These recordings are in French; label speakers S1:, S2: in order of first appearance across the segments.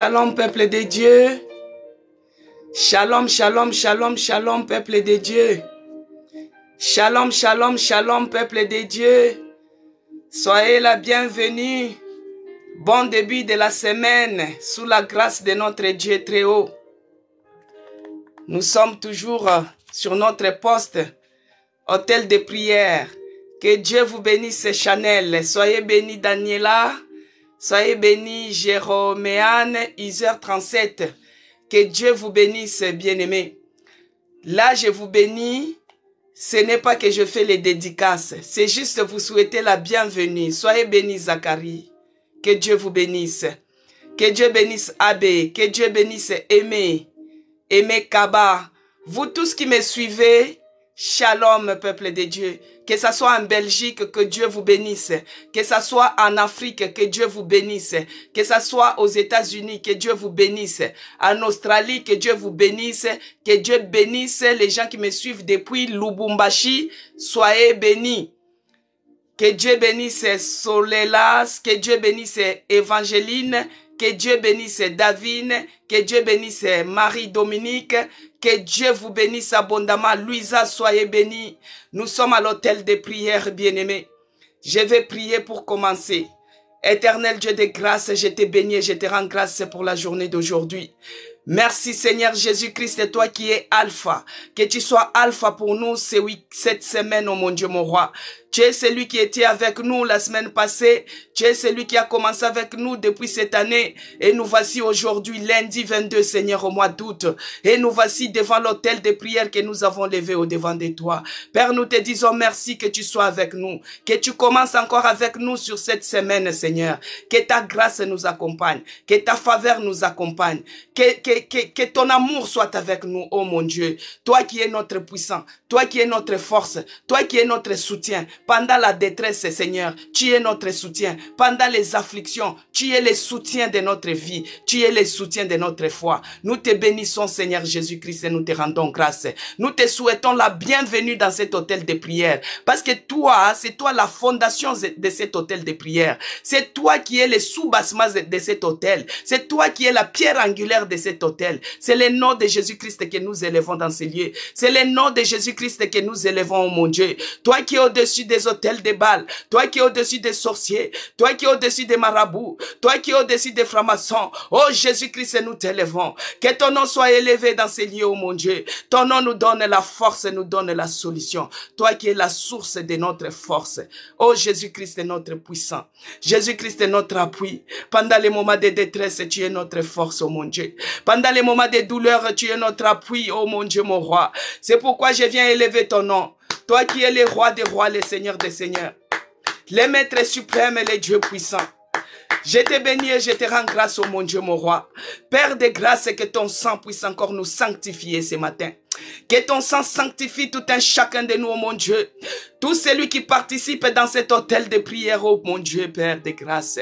S1: Shalom, peuple de Dieu. Shalom, shalom, shalom, shalom, peuple de Dieu. Shalom, shalom, shalom, peuple de Dieu. Soyez la bienvenue. Bon début de la semaine, sous la grâce de notre Dieu très haut. Nous sommes toujours sur notre poste, hôtel de prière. Que Dieu vous bénisse, Chanel. Soyez bénis, Daniela. Soyez bénis, Jéroméane, Isère 37. Que Dieu vous bénisse, bien-aimés. Là, je vous bénis. Ce n'est pas que je fais les dédicaces. C'est juste vous souhaiter la bienvenue. Soyez bénis, Zacharie. Que Dieu vous bénisse. Que Dieu bénisse Abbé. Que Dieu bénisse Aimé. Aimé Kaba. Vous tous qui me suivez, shalom, peuple de Dieu. Que ça soit en Belgique, que Dieu vous bénisse. Que ça soit en Afrique, que Dieu vous bénisse. Que ça soit aux États-Unis, que Dieu vous bénisse. En Australie, que Dieu vous bénisse. Que Dieu bénisse les gens qui me suivent depuis Lubumbashi. Soyez bénis. Que Dieu bénisse Solelas. Que Dieu bénisse Évangéline. Que Dieu bénisse David. Que Dieu bénisse Marie-Dominique. Que Dieu vous bénisse abondamment. Louisa, soyez bénis. Nous sommes à l'hôtel de prière, bien-aimés. Je vais prier pour commencer. Éternel Dieu de grâce, je te bénis et je te rends grâce pour la journée d'aujourd'hui. Merci Seigneur Jésus-Christ, toi qui es Alpha. Que tu sois Alpha pour nous cette semaine, oh mon Dieu, mon roi. Tu es celui qui était avec nous la semaine passée. Tu es celui qui a commencé avec nous depuis cette année. Et nous voici aujourd'hui, lundi 22, Seigneur, au mois d'août. Et nous voici devant l'autel de prière que nous avons levé au devant de toi. Père, nous te disons merci que tu sois avec nous. Que tu commences encore avec nous sur cette semaine, Seigneur. Que ta grâce nous accompagne. Que ta faveur nous accompagne. Que ton amour soit avec nous, oh mon Dieu. Toi qui es notre puissant. Toi qui es notre force. Toi qui es notre soutien. Pendant la détresse, Seigneur, tu es notre soutien. Pendant les afflictions, tu es le soutien de notre vie. Tu es le soutien de notre foi. Nous te bénissons, Seigneur Jésus-Christ, et nous te rendons grâce. Nous te souhaitons la bienvenue dans cet hôtel de prière. Parce que toi, c'est toi la fondation de cet hôtel de prière. C'est toi qui es le soubassement de cet hôtel. C'est toi qui es la pierre angulaire de cet hôtel. C'est le nom de Jésus-Christ que nous élevons dans ces lieux. C'est le nom de Jésus-Christ que nous élevons, oh mon Dieu. Toi qui es au-dessus des hôtels de Baal, toi qui es au-dessus des sorciers, toi qui es au-dessus des marabouts, toi qui es au-dessus des francs-maçons, oh Jésus-Christ, nous t'élevons. Que ton nom soit élevé dans ces lieux, oh mon Dieu. Ton nom nous donne la force, nous donne la solution. Toi qui es la source de notre force. Oh Jésus-Christ, notre puissant. Jésus-Christ est notre appui. Pendant les moments de détresse, tu es notre force, oh mon Dieu. Pendant les moments de douleur, tu es notre appui, oh mon Dieu, mon roi. C'est pourquoi je viens élever ton nom. Toi qui es le roi des rois, le seigneur des seigneurs, le maître suprême et le Dieu puissant. Je te bénis et je te rends grâce, oh mon Dieu, mon roi. Père de grâce, que ton sang puisse encore nous sanctifier ce matin. Que ton sang sanctifie tout un chacun de nous, oh mon Dieu. Tout celui qui participe dans cet hôtel de prière, oh mon Dieu, Père de grâce.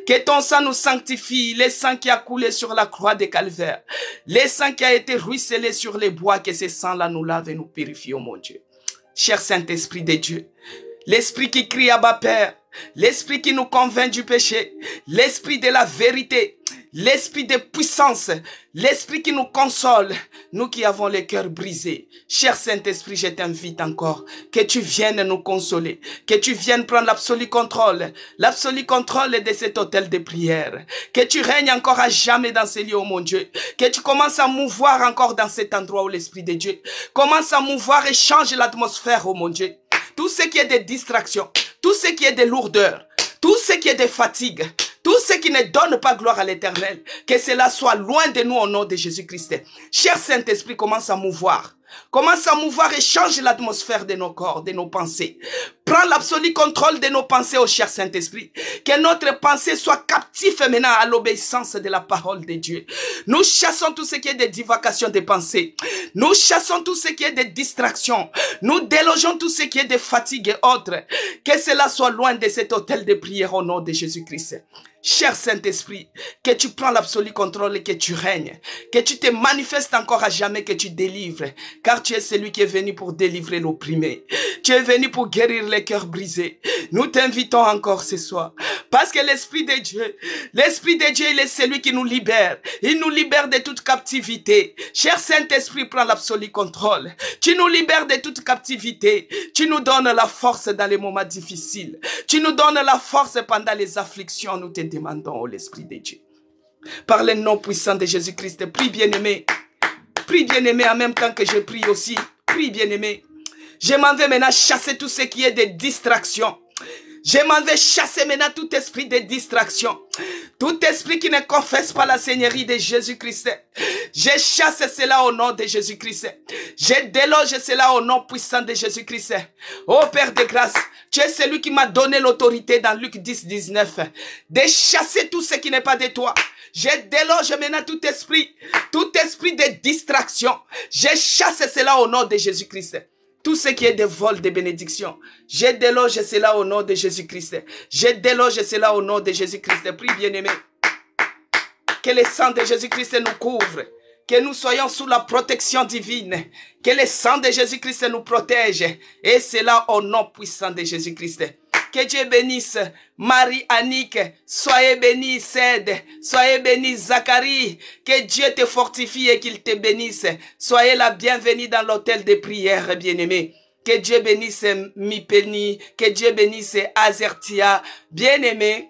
S1: Que ton sang nous sanctifie, le sang qui a coulé sur la croix de Calvaire. Le sang qui a été ruisselé sur les bois, que ce sang-là nous lave et nous purifie, oh mon Dieu. Cher Saint-Esprit de Dieu, l'Esprit qui crie Abba Père, l'Esprit qui nous convainc du péché, l'Esprit de la vérité, l'Esprit de puissance, l'Esprit qui nous console, nous qui avons le cœur brisé. Cher Saint-Esprit, je t'invite encore, que tu viennes nous consoler, que tu viennes prendre l'absolu contrôle de cet hôtel de prière, que tu règnes encore à jamais dans ces lieux, oh mon Dieu, que tu commences à mouvoir encore dans cet endroit où l'Esprit de Dieu commence à mouvoir et change l'atmosphère, oh mon Dieu. Tout ce qui est de distraction, tout ce qui est de lourdeur, tout ce qui est de fatigue, tout ce qui ne donne pas gloire à l'Éternel, que cela soit loin de nous au nom de Jésus-Christ. Cher Saint-Esprit, commence à mouvoir. Commence à mouvoir et change l'atmosphère de nos corps, de nos pensées. Prends l'absolu contrôle de nos pensées, ô cher Saint-Esprit. Que notre pensée soit captive maintenant à l'obéissance de la parole de Dieu. Nous chassons tout ce qui est de divacation de pensées. Nous chassons tout ce qui est de distraction. Nous délogeons tout ce qui est de fatigue et autres. Que cela soit loin de cet hôtel de prière au nom de Jésus-Christ. Cher Saint-Esprit, que tu prends l'absolu contrôle et que tu règnes. Que tu te manifestes encore à jamais, que tu délivres. Car tu es celui qui est venu pour délivrer l'opprimé. Tu es venu pour guérir les cœurs brisés. Nous t'invitons encore ce soir. Parce que l'Esprit de Dieu, il est celui qui nous libère. Il nous libère de toute captivité. Cher Saint-Esprit, prends l'absolu contrôle. Tu nous libères de toute captivité. Tu nous donnes la force dans les moments difficiles. Tu nous donnes la force pendant les afflictions. Nous te demandons, oh l'Esprit de Dieu. Par le nom puissant de Jésus-Christ, prie bien-aimé. Prie bien-aimé en même temps que je prie aussi. Prie bien-aimé. Je m'en vais maintenant chasser tout ce qui est des distractions. Je m'en vais chasser maintenant tout esprit de distraction. Tout esprit qui ne confesse pas la Seigneurie de Jésus-Christ. Je chasse cela au nom de Jésus-Christ. Je déloge cela au nom puissant de Jésus-Christ. Ô Père de grâce, tu es celui qui m'a donné l'autorité dans Luc 10, 19. De chasser tout ce qui n'est pas de toi. Je déloge maintenant tout esprit de distraction. Je chasse cela au nom de Jésus-Christ. Tout ce qui est de vol, de bénédiction, je déloge cela au nom de Jésus-Christ. Je déloge cela au nom de Jésus-Christ. Prie bien-aimé. Que le sang de Jésus-Christ nous couvre. Que nous soyons sous la protection divine. Que le sang de Jésus-Christ nous protège. Et cela au nom puissant de Jésus-Christ. Que Dieu bénisse Marie-Annick, soyez bénie Cède, soyez bénie Zacharie, que Dieu te fortifie et qu'il te bénisse. Soyez la bienvenue dans l'hôtel de prière, bien-aimé. Que Dieu bénisse Mipeni, que Dieu bénisse Azertia, bien-aimé.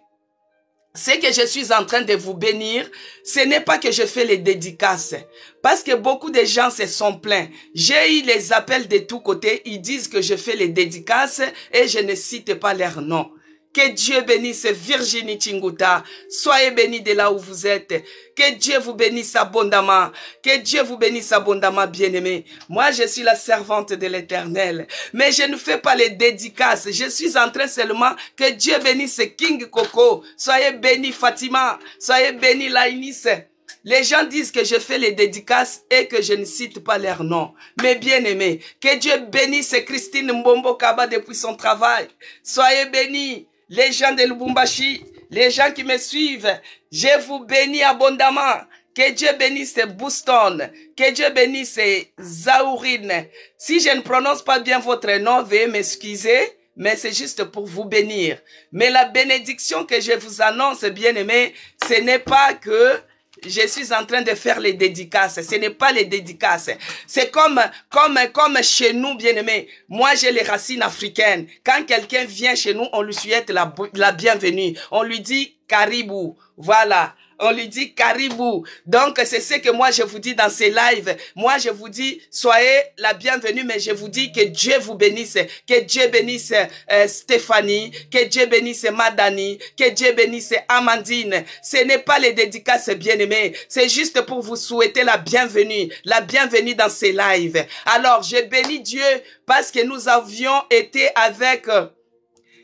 S1: Ce que je suis en train de vous bénir, ce n'est pas que je fais les dédicaces. Parce que beaucoup de gens se sont plaints. J'ai eu les appels de tous côtés. Ils disent que je fais les dédicaces et je ne cite pas leur nom. Que Dieu bénisse Virginie Tinguta. Soyez bénis de là où vous êtes. Que Dieu vous bénisse abondamment. Que Dieu vous bénisse abondamment, bien-aimés. Moi, je suis la servante de l'Éternel. Mais je ne fais pas les dédicaces. Je suis en train seulement que Dieu bénisse King Coco. Soyez bénis Fatima. Soyez bénis Laïnis. Les gens disent que je fais les dédicaces et que je ne cite pas leur nom. Mais bien aimé, que Dieu bénisse Christine Mbombo Kaba depuis son travail. Soyez bénis, les gens de Lubumbashi, les gens qui me suivent. Je vous bénis abondamment. Que Dieu bénisse Bouston. Que Dieu bénisse Zaourine. Si je ne prononce pas bien votre nom, veuillez m'excuser. Mais c'est juste pour vous bénir. Mais la bénédiction que je vous annonce, bien aimé, ce n'est pas que je suis en train de faire les dédicaces. Ce n'est pas les dédicaces. C'est comme chez nous, bien-aimés. Moi, j'ai les racines africaines. Quand quelqu'un vient chez nous, on lui souhaite la bienvenue. On lui dit Caribou. Voilà. On lui dit Caribou. Donc, c'est ce que moi, je vous dis dans ces lives. Moi, je vous dis, soyez la bienvenue, mais je vous dis que Dieu vous bénisse. Que Dieu bénisse Stéphanie. Que Dieu bénisse Madani. Que Dieu bénisse Amandine. Ce n'est pas les dédicaces, bien-aimés. C'est juste pour vous souhaiter la bienvenue. La bienvenue dans ces lives. Alors, je bénis Dieu parce que nous avions été avec...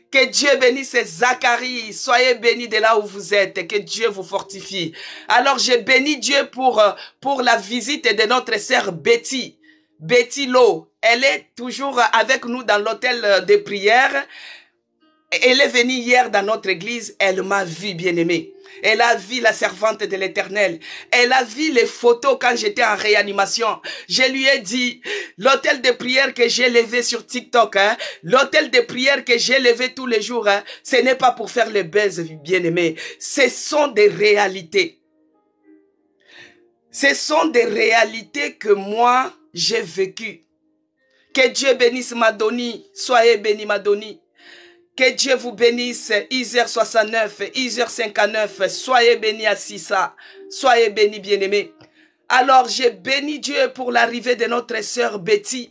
S1: Que Dieu bénisse Zacharie. Soyez bénis de là où vous êtes. Que Dieu vous fortifie. Alors, je bénis Dieu pour la visite de notre sœur Betty. Betty Lo. Elle est toujours avec nous dans l'hôtel de prière. Elle est venue hier dans notre église. Elle m'a vu, bien-aimée. Elle a vu la servante de l'Éternel. Elle a vu les photos quand j'étais en réanimation. Je lui ai dit, l'hôtel de prière que j'ai levé sur TikTok, l'hôtel de prière que j'ai levé tous les jours, ce n'est pas pour faire le buzz, bien-aimé. Ce sont des réalités. Ce sont des réalités que moi, j'ai vécues. Que Dieu bénisse Madoni. Soyez bénis Madoni. Que Dieu vous bénisse, Isère 69, Isère 59, soyez bénis Assissa, soyez bénis bien-aimés. Alors j'ai béni Dieu pour l'arrivée de notre sœur Betty.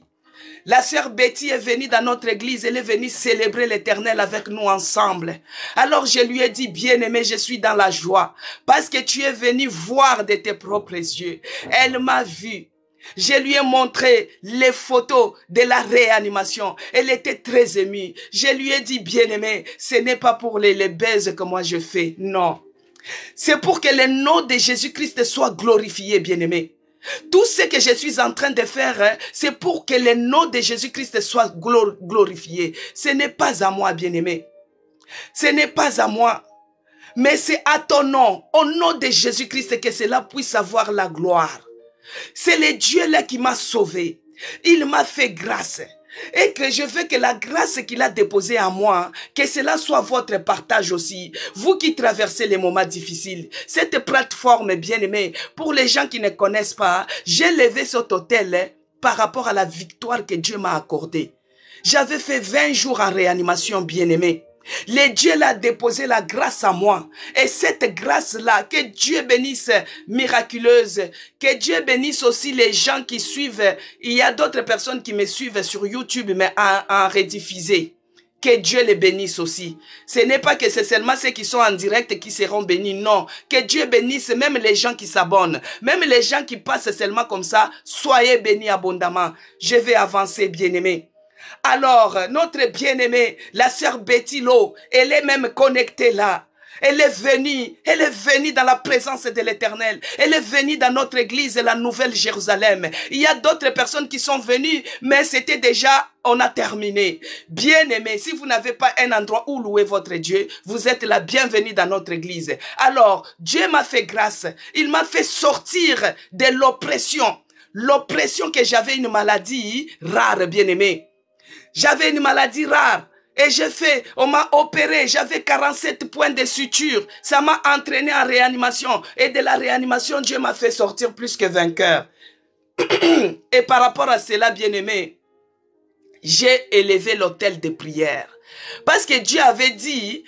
S1: La sœur Betty est venue dans notre église, elle est venue célébrer l'Éternel avec nous ensemble. Alors je lui ai dit, bien-aimé, je suis dans la joie, parce que tu es venu voir de tes propres yeux. Elle m'a vu. Je lui ai montré les photos de la réanimation. Elle était très émue. Je lui ai dit, bien-aimé, ce n'est pas pour les baises que moi je fais. Non. C'est pour que le nom de Jésus-Christ soit glorifié, bien-aimé. Tout ce que je suis en train de faire, c'est pour que le nom de Jésus-Christ soit glorifié. Ce n'est pas à moi, bien-aimé. Ce n'est pas à moi. Mais c'est à ton nom, au nom de Jésus-Christ, que cela puisse avoir la gloire. C'est le Dieu là qui m'a sauvé. Il m'a fait grâce. Et que je veux que la grâce qu'il a déposée en moi, que cela soit votre partage aussi. Vous qui traversez les moments difficiles. Cette plateforme, bien aimée, pour les gens qui ne connaissent pas, j'ai levé cet autel par rapport à la victoire que Dieu m'a accordée. J'avais fait 20 jours en réanimation, bien aimé. Le Dieu l'a déposé la grâce à moi. Et cette grâce-là, que Dieu bénisse miraculeuse, que Dieu bénisse aussi les gens qui suivent. Il y a d'autres personnes qui me suivent sur YouTube, mais en rediffusé. Que Dieu les bénisse aussi. Ce n'est pas que c'est seulement ceux qui sont en direct qui seront bénis, non. Que Dieu bénisse même les gens qui s'abonnent. Même les gens qui passent seulement comme ça, soyez bénis abondamment. Je vais avancer, bien-aimé. Alors, notre bien-aimée, la sœur Betty Lo, elle est même connectée là. Elle est venue dans la présence de l'Éternel. Elle est venue dans notre église, la Nouvelle Jérusalem. Il y a d'autres personnes qui sont venues, mais c'était déjà, on a terminé. Bien-aimés, si vous n'avez pas un endroit où louer votre Dieu, vous êtes la bienvenue dans notre église. Alors, Dieu m'a fait grâce. Il m'a fait sortir de l'oppression. L'oppression que j'avais une maladie rare, bien-aimé. J'avais une maladie rare et on m'a opéré, j'avais 47 points de suture. Ça m'a entraîné en réanimation et de la réanimation, Dieu m'a fait sortir plus que vainqueur. Et par rapport à cela, bien-aimé, j'ai élevé l'autel de prière. Parce que Dieu avait dit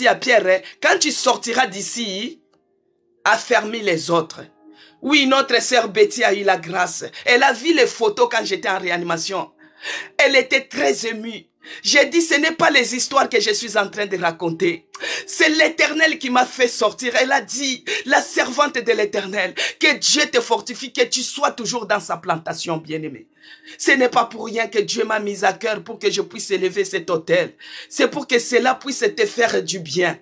S1: à Pierre, quand tu sortiras d'ici, affermis les autres. Oui, notre sœur Betty a eu la grâce. Elle a vu les photos quand j'étais en réanimation. Elle était très émue. J'ai dit, ce n'est pas les histoires que je suis en train de raconter. C'est l'Éternel qui m'a fait sortir. Elle a dit, la servante de l'Éternel, que Dieu te fortifie, que tu sois toujours dans sa plantation, bien-aimé. Ce n'est pas pour rien que Dieu m'a mis à cœur pour que je puisse élever cet autel. C'est pour que cela puisse te faire du bien.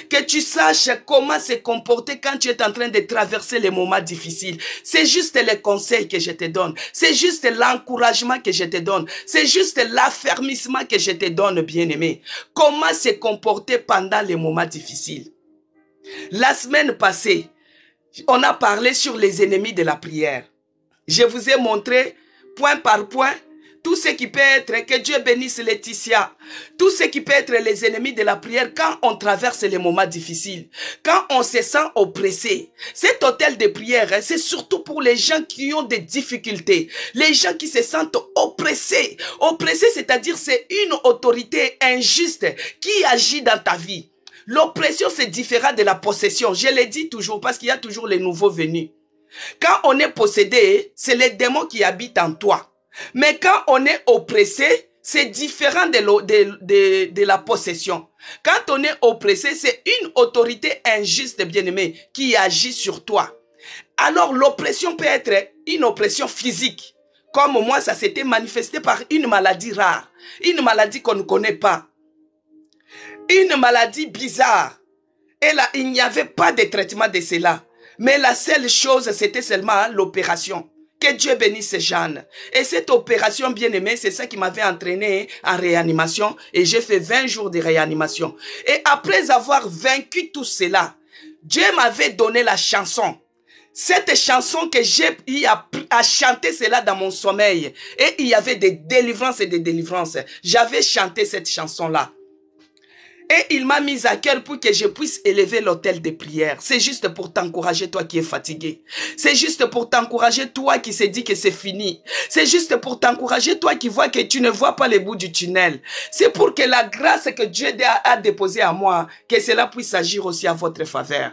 S1: Que tu saches comment se comporter quand tu es en train de traverser les moments difficiles. C'est juste les conseils que je te donne. C'est juste l'encouragement que je te donne. C'est juste l'affermissement que je te donne, bien-aimé. Comment se comporter pendant les moments difficiles. La semaine passée, on a parlé sur les ennemis de la prière. Je vous ai montré, point par point, tout ce qui peut être, que Dieu bénisse Laetitia, tout ce qui peut être les ennemis de la prière quand on traverse les moments difficiles, quand on se sent oppressé. Cet autel de prière, c'est surtout pour les gens qui ont des difficultés, les gens qui se sentent oppressés. Oppressés, c'est-à-dire c'est une autorité injuste qui agit dans ta vie. L'oppression, c'est différent de la possession. Je le dis toujours parce qu'il y a toujours les nouveaux venus. Quand on est possédé, c'est les démons qui habitent en toi. Mais quand on est oppressé, c'est différent de la possession. Quand on est oppressé, c'est une autorité injuste, bien-aimé, qui agit sur toi. Alors l'oppression peut être une oppression physique. Comme moi, ça s'était manifesté par une maladie rare. Une maladie qu'on ne connaît pas. Une maladie bizarre. Et là, il n'y avait pas de traitement de cela. Mais la seule chose, c'était seulement l'opération. Que Dieu bénisse Jeanne. Et cette opération, bien aimée, c'est ça qui m'avait entraîné en réanimation. Et j'ai fait 20 jours de réanimation. Et après avoir vaincu tout cela, Dieu m'avait donné la chanson. Cette chanson que j'ai eu à chanter cela dans mon sommeil. Et il y avait des délivrances et des délivrances. J'avais chanté cette chanson-là. Et il m'a mis à cœur pour que je puisse élever l'autel de prière. C'est juste pour t'encourager, toi qui es fatigué. C'est juste pour t'encourager, toi qui se dit que c'est fini. C'est juste pour t'encourager, toi qui vois que tu ne vois pas le bout du tunnel. C'est pour que la grâce que Dieu a déposée à moi, que cela puisse agir aussi à votre faveur.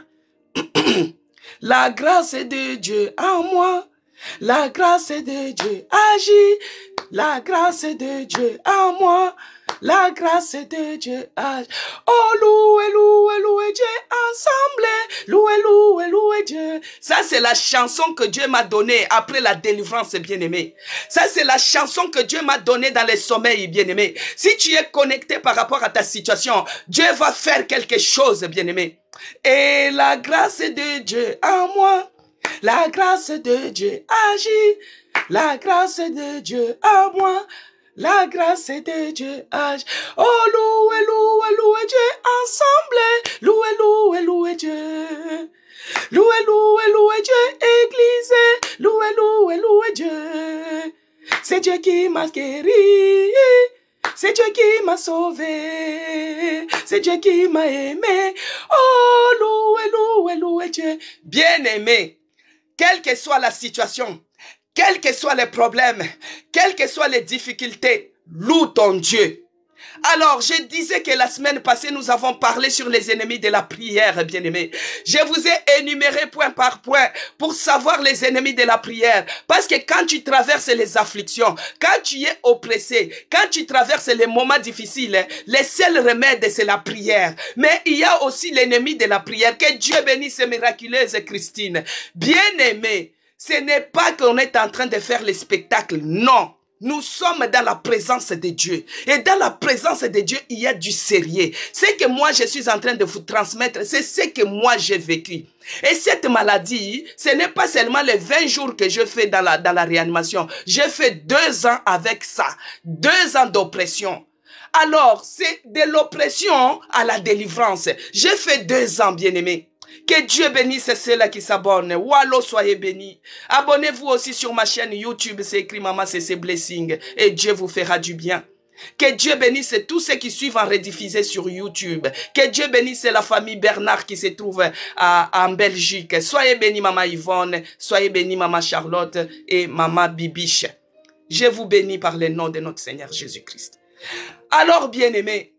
S1: La grâce de Dieu en moi. La grâce de Dieu agit. La grâce de Dieu en moi. La grâce de Dieu agit. Oh, louez, louez, louez Dieu ensemble. Louez, louez, louez Dieu. Ça, c'est la chanson que Dieu m'a donnée après la délivrance, bien-aimé. Ça, c'est la chanson que Dieu m'a donnée dans les sommeils, bien-aimé. Si tu es connecté par rapport à ta situation, Dieu va faire quelque chose, bien-aimé. Et la grâce de Dieu en moi. La grâce de Dieu agit. La grâce de Dieu en moi. La grâce de Dieu age. Oh, louez, louez, louez Dieu ensemble. Louez, louez, louez Dieu. Louez, louez, louez Dieu, Église. Louez, louez, louez Dieu. C'est Dieu qui m'a guéri. C'est Dieu qui m'a sauvé. C'est Dieu qui m'a aimé. Oh, louez, louez, louez Dieu. Bien-aimé, quelle que soit la situation, quels que soient les problèmes, quelles que soient les difficultés, loue ton Dieu. Alors, je disais que la semaine passée, nous avons parlé sur les ennemis de la prière, bien-aimés. Je vous ai énuméré point par point pour savoir les ennemis de la prière. Parce que quand tu traverses les afflictions, quand tu es oppressé, quand tu traverses les moments difficiles, le seul remède, c'est la prière. Mais il y a aussi l'ennemi de la prière. Que Dieu bénisse ces miraculeuses Christine. Bien-aimés, ce n'est pas qu'on est en train de faire les spectacles, non. Nous sommes dans la présence de Dieu. Et dans la présence de Dieu, il y a du sérieux. Ce que moi, je suis en train de vous transmettre, c'est ce que moi, j'ai vécu. Et cette maladie, ce n'est pas seulement les 20 jours que je fais dans la réanimation. J'ai fait 2 ans avec ça. 2 ans d'oppression. Alors, c'est de l'oppression à la délivrance. J'ai fait 2 ans, bien-aimés. Que Dieu bénisse ceux-là qui s'abonnent. Wallo, soyez bénis. Abonnez-vous aussi sur ma chaîne YouTube. C'est écrit Maman CC Blessing. Et Dieu vous fera du bien. Que Dieu bénisse tous ceux qui suivent en rediffusé sur YouTube. Que Dieu bénisse la famille Bernard qui se trouve en Belgique. Soyez bénis Maman Yvonne. Soyez bénis Maman Charlotte et Maman Bibiche. Je vous bénis par le nom de notre Seigneur Jésus-Christ. Alors, bien-aimés,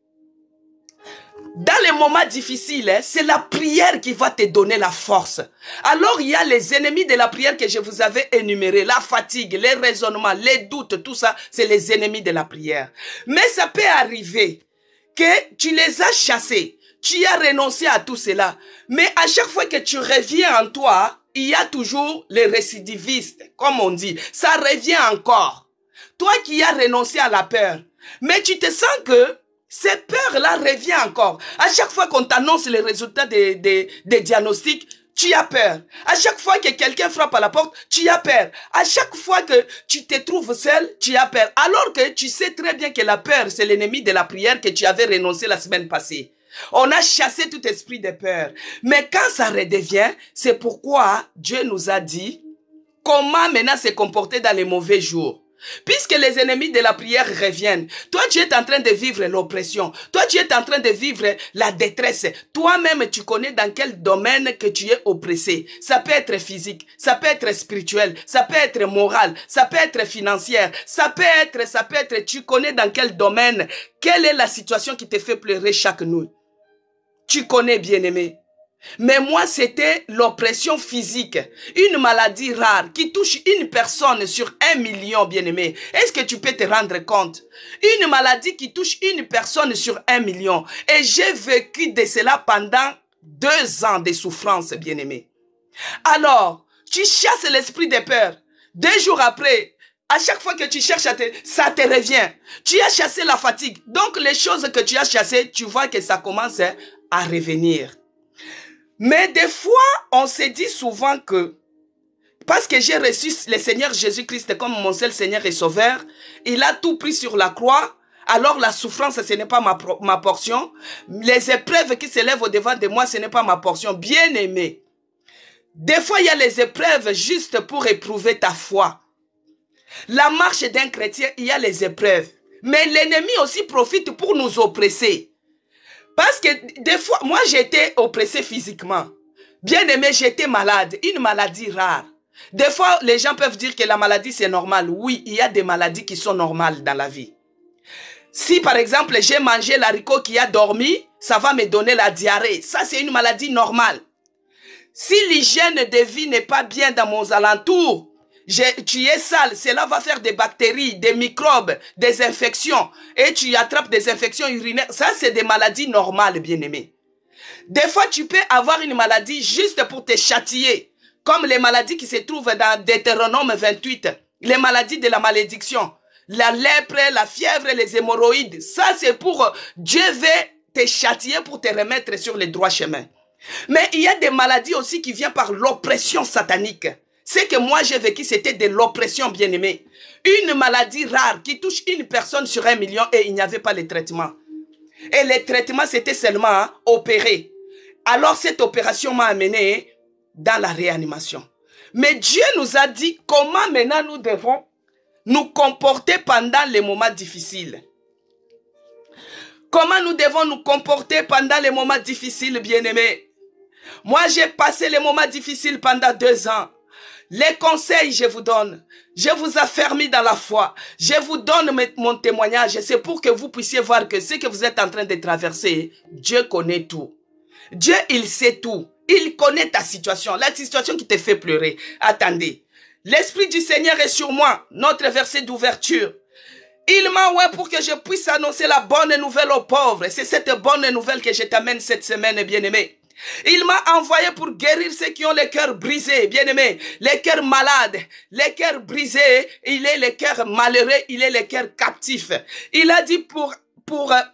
S1: dans les moments difficiles, c'est la prière qui va te donner la force. Alors, il y a les ennemis de la prière que je vous avais énumérés. La fatigue, les raisonnements, les doutes, tout ça, c'est les ennemis de la prière. Mais ça peut arriver que tu les as chassés. Tu as renoncé à tout cela. Mais à chaque fois que tu reviens en toi, il y a toujours les récidivistes, comme on dit. Ça revient encore. Toi qui as renoncé à la peur. Mais tu te sens que ces peurs-là reviennent encore. À chaque fois qu'on t'annonce les résultats des diagnostics, tu as peur. À chaque fois que quelqu'un frappe à la porte, tu as peur. À chaque fois que tu te trouves seul, tu as peur. Alors que tu sais très bien que la peur, c'est l'ennemi de la prière que tu avais renoncé la semaine passée. On a chassé tout esprit de peur. Mais quand ça redevient, c'est pourquoi Dieu nous a dit comment maintenant se comporter dans les mauvais jours. Puisque les ennemis de la prière reviennent, toi tu es en train de vivre l'oppression, toi tu es en train de vivre la détresse, toi-même tu connais dans quel domaine que tu es oppressé. Ça peut être physique, ça peut être spirituel, ça peut être moral, ça peut être financière, ça peut être, tu connais dans quel domaine, quelle est la situation qui te fait pleurer chaque nuit. Tu connais, bien-aimé. Mais moi, c'était l'oppression physique, une maladie rare qui touche une personne sur 1 million, bien-aimé. Est-ce que tu peux te rendre compte? Une maladie qui touche une personne sur 1 million. Et j'ai vécu de cela pendant 2 ans de souffrance, bien-aimé. Alors, tu chasses l'esprit de peur. 2 jours après, à chaque fois que tu cherches ça te revient. Tu as chassé la fatigue. Donc, les choses que tu as chassées, tu vois que ça commence à revenir. Mais des fois, on se dit souvent que, parce que j'ai reçu le Seigneur Jésus-Christ comme mon seul Seigneur et Sauveur, il a tout pris sur la croix, alors la souffrance, ce n'est pas ma portion. Les épreuves qui s'élèvent au-devant de moi, ce n'est pas ma portion. Bien aimé. Des fois, il y a les épreuves juste pour éprouver ta foi. La marche d'un chrétien, il y a les épreuves. Mais l'ennemi aussi profite pour nous oppresser. Parce que des fois, moi j'étais oppressé physiquement. Bien aimé, j'étais malade. Une maladie rare. Des fois, les gens peuvent dire que la maladie c'est normal. Oui, il y a des maladies qui sont normales dans la vie. Si par exemple, j'ai mangé l'haricot qui a dormi, ça va me donner la diarrhée. Ça, c'est une maladie normale. Si l'hygiène de vie n'est pas bien dans mon alentour, tu es sale, cela va faire des bactéries, des microbes, des infections. Et tu attrapes des infections urinaires. Ça, c'est des maladies normales, bien-aimé. Des fois, tu peux avoir une maladie juste pour te châtier. Comme les maladies qui se trouvent dans Deutéronome 28. Les maladies de la malédiction. La lèpre, la fièvre, les hémorroïdes. Ça, c'est pour Dieu veut te châtier pour te remettre sur le droit chemin. Mais il y a des maladies aussi qui viennent par l'oppression satanique. Ce que moi j'ai vécu, c'était de l'oppression, bien-aimé. Une maladie rare qui touche une personne sur 1 million et il n'y avait pas de traitement. Et les traitements, c'était seulement opérer. Alors cette opération m'a amené dans la réanimation. Mais Dieu nous a dit comment maintenant nous devons nous comporter pendant les moments difficiles. Comment nous devons nous comporter pendant les moments difficiles, bien-aimés. Moi, j'ai passé les moments difficiles pendant 2 ans. Les conseils, je vous donne. Je vous affermis dans la foi. Je vous donne mon témoignage. C'est pour que vous puissiez voir que ce que vous êtes en train de traverser, Dieu connaît tout. Dieu, il sait tout. Il connaît ta situation, la situation qui te fait pleurer. Attendez. L'Esprit du Seigneur est sur moi. Notre verset d'ouverture. Il m'a envoyé pour que je puisse annoncer la bonne nouvelle aux pauvres. C'est cette bonne nouvelle que je t'amène cette semaine, bien-aimé. Il m'a envoyé pour guérir ceux qui ont les cœurs brisés, bien-aimés, les cœurs malades, les cœurs brisés, il est les cœurs malheureux, il est les cœurs captifs. Il a dit pour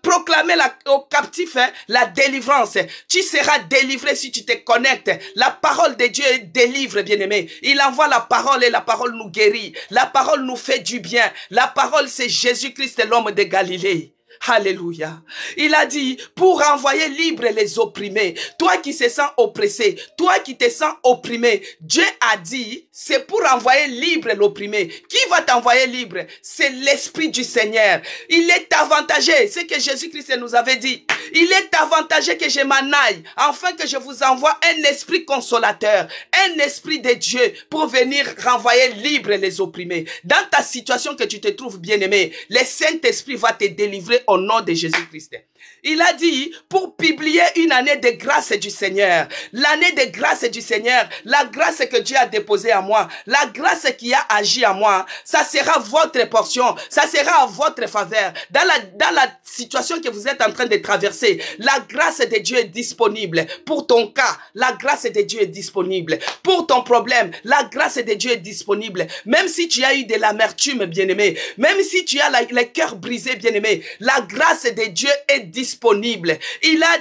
S1: proclamer aux captifs la délivrance. Tu seras délivré si tu te connectes. La parole de Dieu délivre, bien-aimé. Il envoie la parole et la parole nous guérit. La parole nous fait du bien. La parole, c'est Jésus-Christ, l'homme de Galilée. Alléluia. Il a dit, pour envoyer libre les opprimés, toi qui te sens oppressé, toi qui te sens opprimé, Dieu a dit, c'est pour envoyer libre l'opprimé. Qui va t'envoyer libre? C'est l'Esprit du Seigneur. Il est avantagé, c'est que Jésus-Christ nous avait dit. Il est avantagé que je m'en aille, afin que je vous envoie un esprit consolateur, un esprit de Dieu pour venir renvoyer libre les opprimés. Dans ta situation que tu te trouves bien-aimé, le Saint-Esprit va te délivrer au nom de Jésus-Christ. Il a dit, pour publier une année de grâce du Seigneur, l'année de grâce du Seigneur, la grâce que Dieu a déposée à moi, la grâce qui a agi à moi, ça sera votre portion, ça sera à votre faveur. Dans la situation que vous êtes en train de traverser, la grâce de Dieu est disponible. Pour ton cas, la grâce de Dieu est disponible. Pour ton problème, la grâce de Dieu est disponible. Même si tu as eu de l'amertume, bien-aimé, même si tu as le cœur brisé, bien-aimé, la grâce de Dieu est disponible. Il a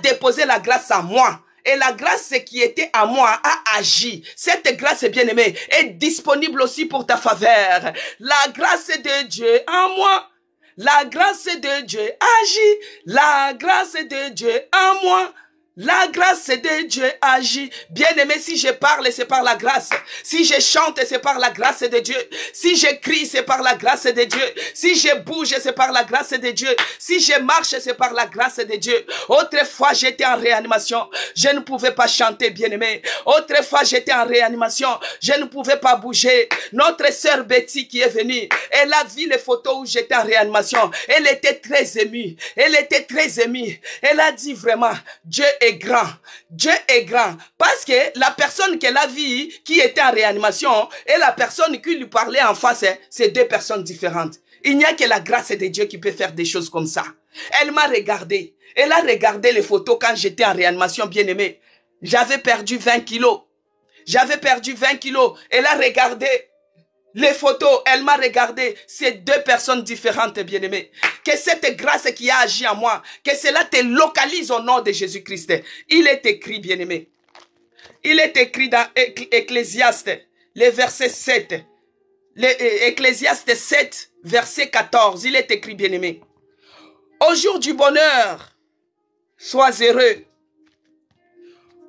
S1: déposé la grâce à moi. Et la grâce qui était à moi a agi. Cette grâce, bien-aimée, est disponible aussi pour ta faveur. La grâce de Dieu en moi. La grâce de Dieu agit. La grâce de Dieu en moi. La grâce de Dieu agit. Bien-aimé, si je parle, c'est par la grâce. Si je chante, c'est par la grâce de Dieu. Si je crie, c'est par la grâce de Dieu. Si je bouge, c'est par la grâce de Dieu. Si je marche, c'est par la grâce de Dieu. Autrefois, j'étais en réanimation. Je ne pouvais pas chanter, bien-aimé. Autrefois, j'étais en réanimation. Je ne pouvais pas bouger. Notre sœur Betty qui est venue, elle a vu les photos où j'étais en réanimation. Elle était très émue. Elle était très émue. Elle a dit vraiment, Dieu est grand. Dieu est grand. Parce que la personne qu'elle a vue, qui était en réanimation, et la personne qui lui parlait en face, c'est 2 personnes différentes. Il n'y a que la grâce de Dieu qui peut faire des choses comme ça. Elle m'a regardé. Elle a regardé les photos quand j'étais en réanimation, bien-aimé. J'avais perdu 20 kilos. J'avais perdu 20 kilos. Elle a regardé les photos, elle m'a regardé. C'est 2 personnes différentes, bien-aimés. Que cette grâce qui a agi en moi, que cela te localise au nom de Jésus-Christ. Il est écrit, bien-aimé. Il est écrit dans Ecclésiaste, le verset 7. Ecclésiaste 7, verset 14. Il est écrit, bien-aimé. Au jour du bonheur, sois heureux.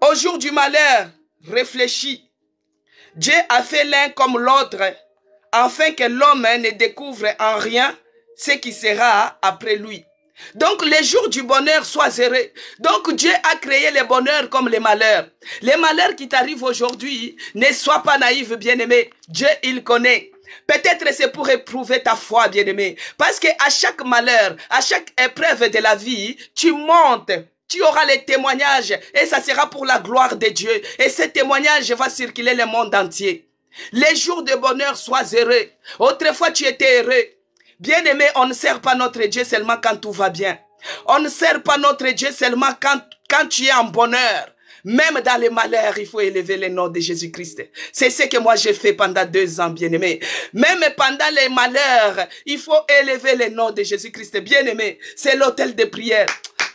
S1: Au jour du malheur, réfléchis. Dieu a fait l'un comme l'autre, afin que l'homme ne découvre en rien ce qui sera après lui. Donc, les jours du bonheur, sois heureux. Donc, Dieu a créé le bonheur comme les malheurs. Les malheurs qui t'arrivent aujourd'hui, ne sois pas naïf, bien-aimé. Dieu, il connaît. Peut-être c'est pour éprouver ta foi, bien-aimé. Parce que à chaque malheur, à chaque épreuve de la vie, tu montes. Tu auras les témoignages et ça sera pour la gloire de Dieu. Et ce témoignage va circuler le monde entier. Les jours de bonheur, sois heureux. Autrefois, tu étais heureux. Bien-aimé, on ne sert pas notre Dieu seulement quand tout va bien. On ne sert pas notre Dieu seulement quand tu es en bonheur. Même dans les malheurs, il faut élever le nom de Jésus-Christ. C'est ce que moi j'ai fait pendant 2 ans, bien-aimé. Même pendant les malheurs, il faut élever le nom de Jésus-Christ. Bien-aimé, c'est l'autel de prière.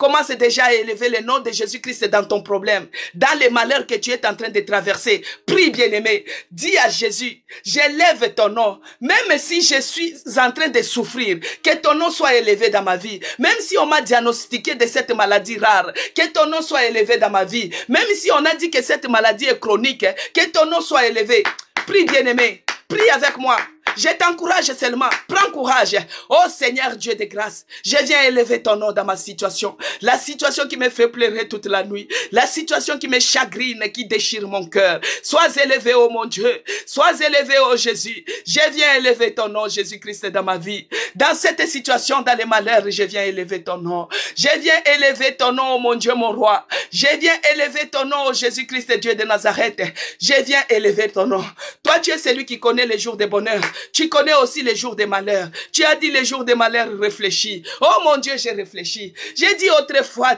S1: commence déjà à élever le nom de Jésus-Christ dans ton problème, dans les malheurs que tu es en train de traverser. Prie, bien-aimé. Dis à Jésus, j'élève ton nom. Même si je suis en train de souffrir, que ton nom soit élevé dans ma vie. Même si on m'a diagnostiqué de cette maladie rare, que ton nom soit élevé dans ma vie. Même si on a dit que cette maladie est chronique, que ton nom soit élevé. Prie, bien-aimé. Prie avec moi. Je t'encourage seulement. Prends courage. Oh Seigneur Dieu de grâce, je viens élever ton nom dans ma situation. La situation qui me fait pleurer toute la nuit. La situation qui me chagrine, qui déchire mon cœur. Sois élevé, oh mon Dieu. Sois élevé, oh Jésus. Je viens élever ton nom, Jésus-Christ, dans ma vie. Dans cette situation, dans les malheurs, je viens élever ton nom. Je viens élever ton nom, oh mon Dieu, mon roi. Je viens élever ton nom, oh Jésus-Christ, Dieu de Nazareth. Je viens élever ton nom. Toi, tu es celui qui connaît les jours de bonheur. Tu connais aussi les jours des malheurs. Tu as dit les jours des malheurs, réfléchis. Oh mon Dieu, j'ai réfléchi. J'ai dit autrefois,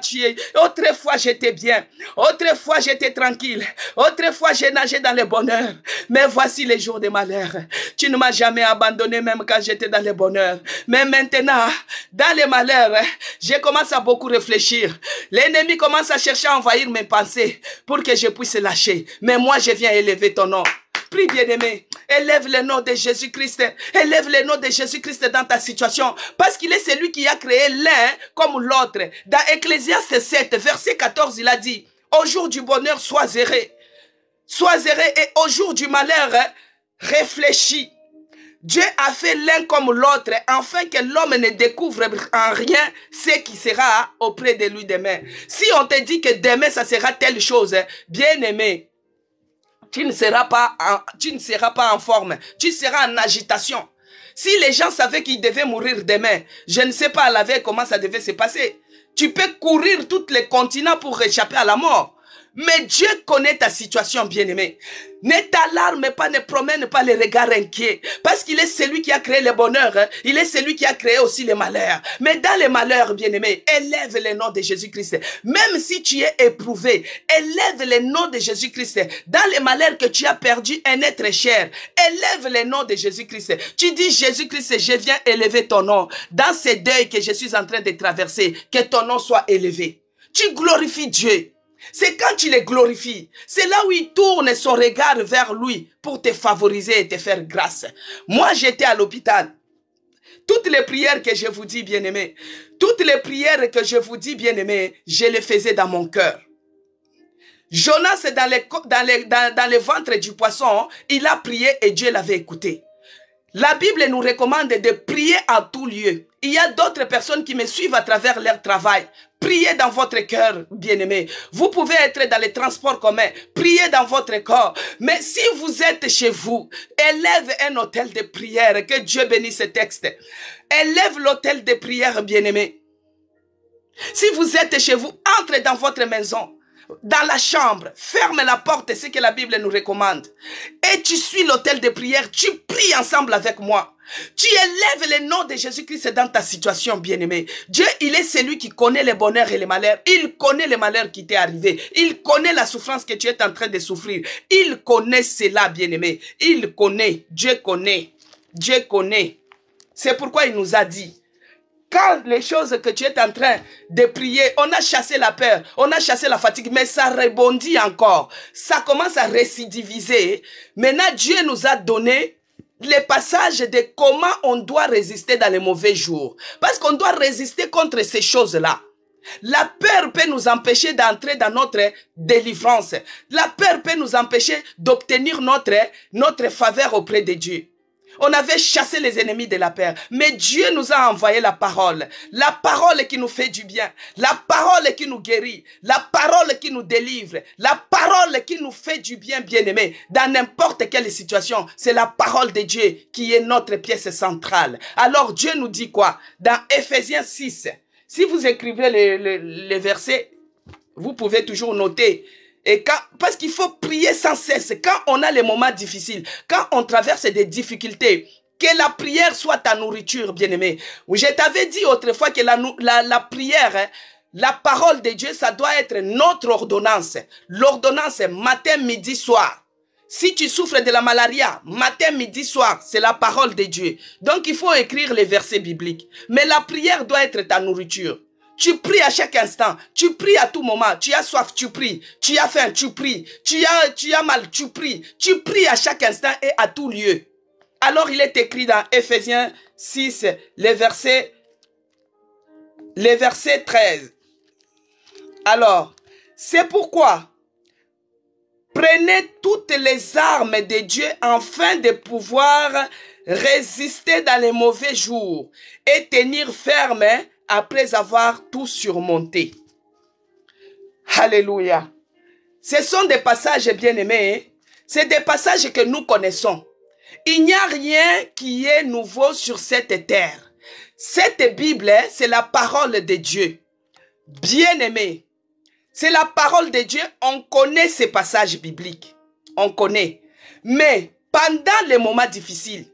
S1: autrefois j'étais bien. Autrefois j'étais tranquille. Autrefois j'ai nagé dans le bonheur. Mais voici les jours des malheurs. Tu ne m'as jamais abandonné même quand j'étais dans le bonheur. Mais maintenant, dans les malheurs, je commence à beaucoup réfléchir. L'ennemi commence à chercher à envahir mes pensées pour que je puisse lâcher. Mais moi, je viens élever ton nom. Prie, bien-aimé, élève le nom de Jésus-Christ. Élève le nom de Jésus-Christ dans ta situation. Parce qu'il est celui qui a créé l'un comme l'autre. Dans Ecclésiaste 7, verset 14, il a dit, au jour du bonheur, sois heureux. Sois heureux et au jour du malheur, réfléchis. Dieu a fait l'un comme l'autre, afin que l'homme ne découvre en rien ce qui sera auprès de lui demain. Si on te dit que demain, ça sera telle chose, bien-aimé, tu ne seras pas en forme. Tu seras en agitation. Si les gens savaient qu'ils devaient mourir demain, je ne sais pas à la veille comment ça devait se passer. Tu peux courir tous les continents pour échapper à la mort. Mais Dieu connaît ta situation, bien-aimé. Ne t'alarme pas, ne promène pas les regards inquiets. Parce qu'il est celui qui a créé le bonheur. Il est celui qui a créé aussi le malheur. Mais dans les malheurs, bien-aimé, élève le nom de Jésus-Christ. Même si tu es éprouvé, élève le nom de Jésus-Christ. Dans les malheurs que tu as perdu un être cher, élève le nom de Jésus-Christ. Tu dis, Jésus-Christ, je viens élever ton nom. Dans ces deuils que je suis en train de traverser, que ton nom soit élevé. Tu glorifies Dieu. C'est quand tu les glorifies, c'est là où il tourne son regard vers lui pour te favoriser et te faire grâce. Moi, j'étais à l'hôpital. Toutes les prières que je vous dis, bien-aimés, toutes les prières que je vous dis, bien-aimés, je les faisais dans mon cœur. Jonas, dans le ventre du poisson, il a prié et Dieu l'avait écouté. La Bible nous recommande de prier en tout lieu. Il y a d'autres personnes qui me suivent à travers leur travail. Priez dans votre cœur, bien-aimé. Vous pouvez être dans les transports communs. Priez dans votre corps. Mais si vous êtes chez vous, élève un hôtel de prière. Que Dieu bénisse ce texte. Élève l'hôtel de prière, bien-aimé. Si vous êtes chez vous, entrez dans votre maison. Dans la chambre, ferme la porte, c'est ce que la Bible nous recommande. Et tu suis l'hôtel de prière, tu pries ensemble avec moi. Tu élèves le nom de Jésus-Christ dans ta situation, bien-aimé. Dieu, il est celui qui connaît le bonheur et le malheur. Il connaît le malheur qui t'est arrivé. Il connaît la souffrance que tu es en train de souffrir. Il connaît cela, bien-aimé. Il connaît. Dieu connaît. Dieu connaît. C'est pourquoi il nous a dit, quand les choses que tu es en train de prier, on a chassé la peur, on a chassé la fatigue, mais ça rebondit encore. Ça commence à récidiviser. Maintenant, Dieu nous a donné les passages de comment on doit résister dans les mauvais jours. Parce qu'on doit résister contre ces choses-là. La peur peut nous empêcher d'entrer dans notre délivrance. La peur peut nous empêcher d'obtenir notre faveur auprès de Dieu. On avait chassé les ennemis de la peur. Mais Dieu nous a envoyé la parole. La parole qui nous fait du bien. La parole qui nous guérit. La parole qui nous délivre. La parole qui nous fait du bien, bien-aimé. Dans n'importe quelle situation, c'est la parole de Dieu qui est notre pièce centrale. Alors Dieu nous dit quoi? Dans Ephésiens 6, si vous écrivez les versets, vous pouvez toujours noter. Et parce qu'il faut prier sans cesse. Quand on a les moments difficiles, quand on traverse des difficultés, que la prière soit ta nourriture, bien-aimé. Je t'avais dit autrefois que la prière, la parole de Dieu, ça doit être notre ordonnance. L'ordonnance, matin, midi, soir. Si tu souffres de la malaria, matin, midi, soir, c'est la parole de Dieu. Donc, il faut écrire les versets bibliques. Mais la prière doit être ta nourriture. Tu pries à chaque instant. Tu pries à tout moment. Tu as soif, tu pries. Tu as faim, tu pries. Tu as mal, tu pries. Tu pries à chaque instant et à tout lieu. Alors il est écrit dans Ephésiens 6, les versets 13. Alors, c'est pourquoi prenez toutes les armes de Dieu afin de pouvoir résister dans les mauvais jours et tenir ferme après avoir tout surmonté. Alléluia. Ce sont des passages bien-aimés. C'est des passages que nous connaissons. Il n'y a rien qui est nouveau sur cette terre. Cette Bible, c'est la parole de Dieu. Bien-aimé, c'est la parole de Dieu. On connaît ces passages bibliques. On connaît. Mais pendant les moments difficiles,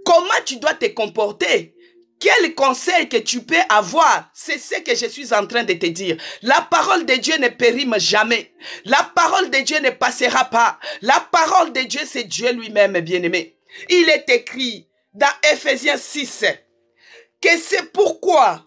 S1: comment tu dois te comporter? Quel conseil que tu peux avoir? C'est ce que je suis en train de te dire. La parole de Dieu ne périme jamais. La parole de Dieu ne passera pas. La parole de Dieu, c'est Dieu lui-même, bien-aimé. Il est écrit dans Ephésiens 6 que c'est pourquoi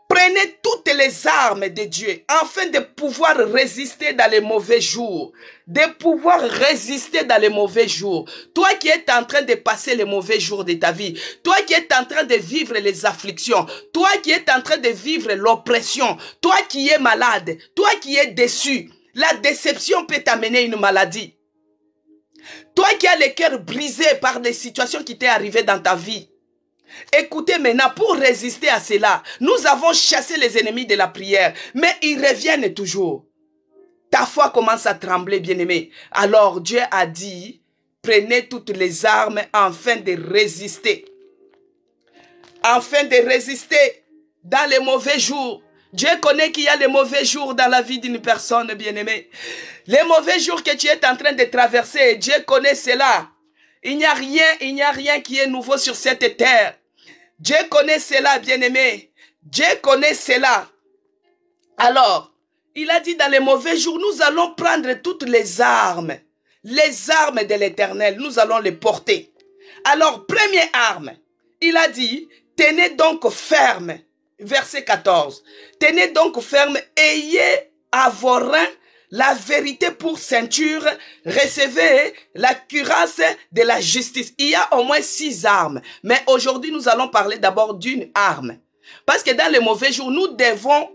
S1: prenez toutes les armes de Dieu afin de pouvoir résister dans les mauvais jours. De pouvoir résister dans les mauvais jours. Toi qui es en train de passer les mauvais jours de ta vie. Toi qui es en train de vivre les afflictions. Toi qui es en train de vivre l'oppression. Toi qui es malade. Toi qui es déçu. La déception peut t'amener une maladie. Toi qui as le cœur brisé par des situations qui t'est arrivées dans ta vie. Écoutez maintenant, pour résister à cela, nous avons chassé les ennemis de la prière, mais ils reviennent toujours. Ta foi commence à trembler, bien-aimé. Alors Dieu a dit, prenez toutes les armes afin de résister. Afin de résister dans les mauvais jours. Dieu connaît qu'il y a les mauvais jours dans la vie d'une personne, bien-aimée. Les mauvais jours que tu es en train de traverser, Dieu connaît cela. Il n'y a rien qui est nouveau sur cette terre. Dieu connaît cela, bien-aimé. Dieu connaît cela. Alors, il a dit dans les mauvais jours, nous allons prendre toutes les armes de l'Éternel, nous allons les porter. Alors, première arme, il a dit, tenez donc ferme, verset 14. Tenez donc ferme, ayez à vos reins la vérité pour ceinture, recevez la cuirasse de la justice. Il y a au moins 6 armes. Mais aujourd'hui, nous allons parler d'abord d'une arme. Parce que dans les mauvais jours, nous devons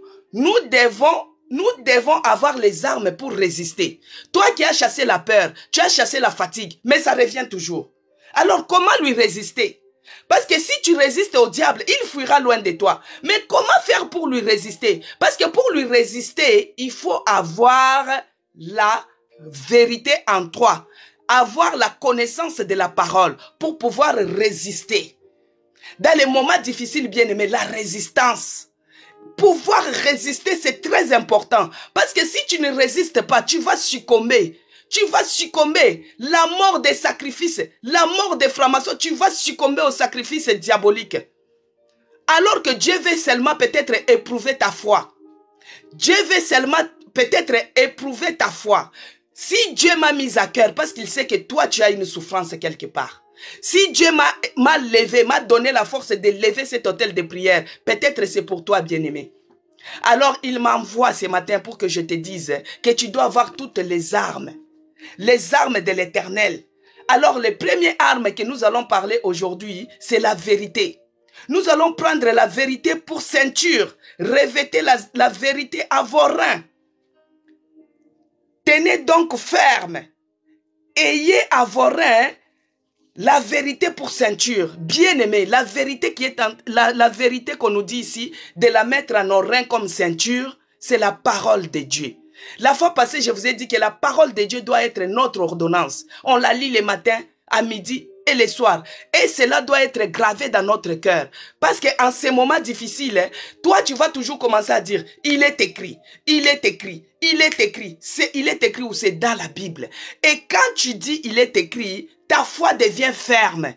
S1: avoir les armes pour résister. Toi qui as chassé la peur, tu as chassé la fatigue, mais ça revient toujours. Alors, comment lui résister? Parce que si tu résistes au diable, il fuira loin de toi. Mais comment faire pour lui résister? Parce que pour lui résister, il faut avoir la vérité en toi. Avoir la connaissance de la parole pour pouvoir résister. Dans les moments difficiles, bien aimé, la résistance. Pouvoir résister, c'est très important. Parce que si tu ne résistes pas, tu vas succomber. Tu vas succomber. La mort des sacrifices, la mort des francs-maçons, tu vas succomber au sacrifice diabolique. Alors que Dieu veut seulement peut-être éprouver ta foi. Dieu veut seulement peut-être éprouver ta foi. Si Dieu m'a mis à cœur, parce qu'il sait que toi, tu as une souffrance quelque part. Si Dieu m'a levé, m'a donné la force de lever cet autel de prière, peut-être c'est pour toi, bien-aimé. Alors, il m'envoie ce matin pour que je te dise que tu dois avoir toutes les armes de l'Éternel. Alors, les premières armes que nous allons parler aujourd'hui, c'est la vérité. Nous allons prendre la vérité pour ceinture, revêtez la vérité à vos reins. Tenez donc ferme, ayez à vos reins la vérité pour ceinture. Bien aimé, la vérité la vérité qu'on nous dit ici, de la mettre à nos reins comme ceinture, c'est la parole de Dieu. La fois passée, je vous ai dit que la parole de Dieu doit être notre ordonnance. On la lit le matin, à midi et le soir. Et cela doit être gravé dans notre cœur. Parce qu'en ces moments difficiles, toi, tu vas toujours commencer à dire, il est écrit, il est écrit, il est écrit. Il est écrit ou c'est dans la Bible. Et quand tu dis il est écrit, ta foi devient ferme.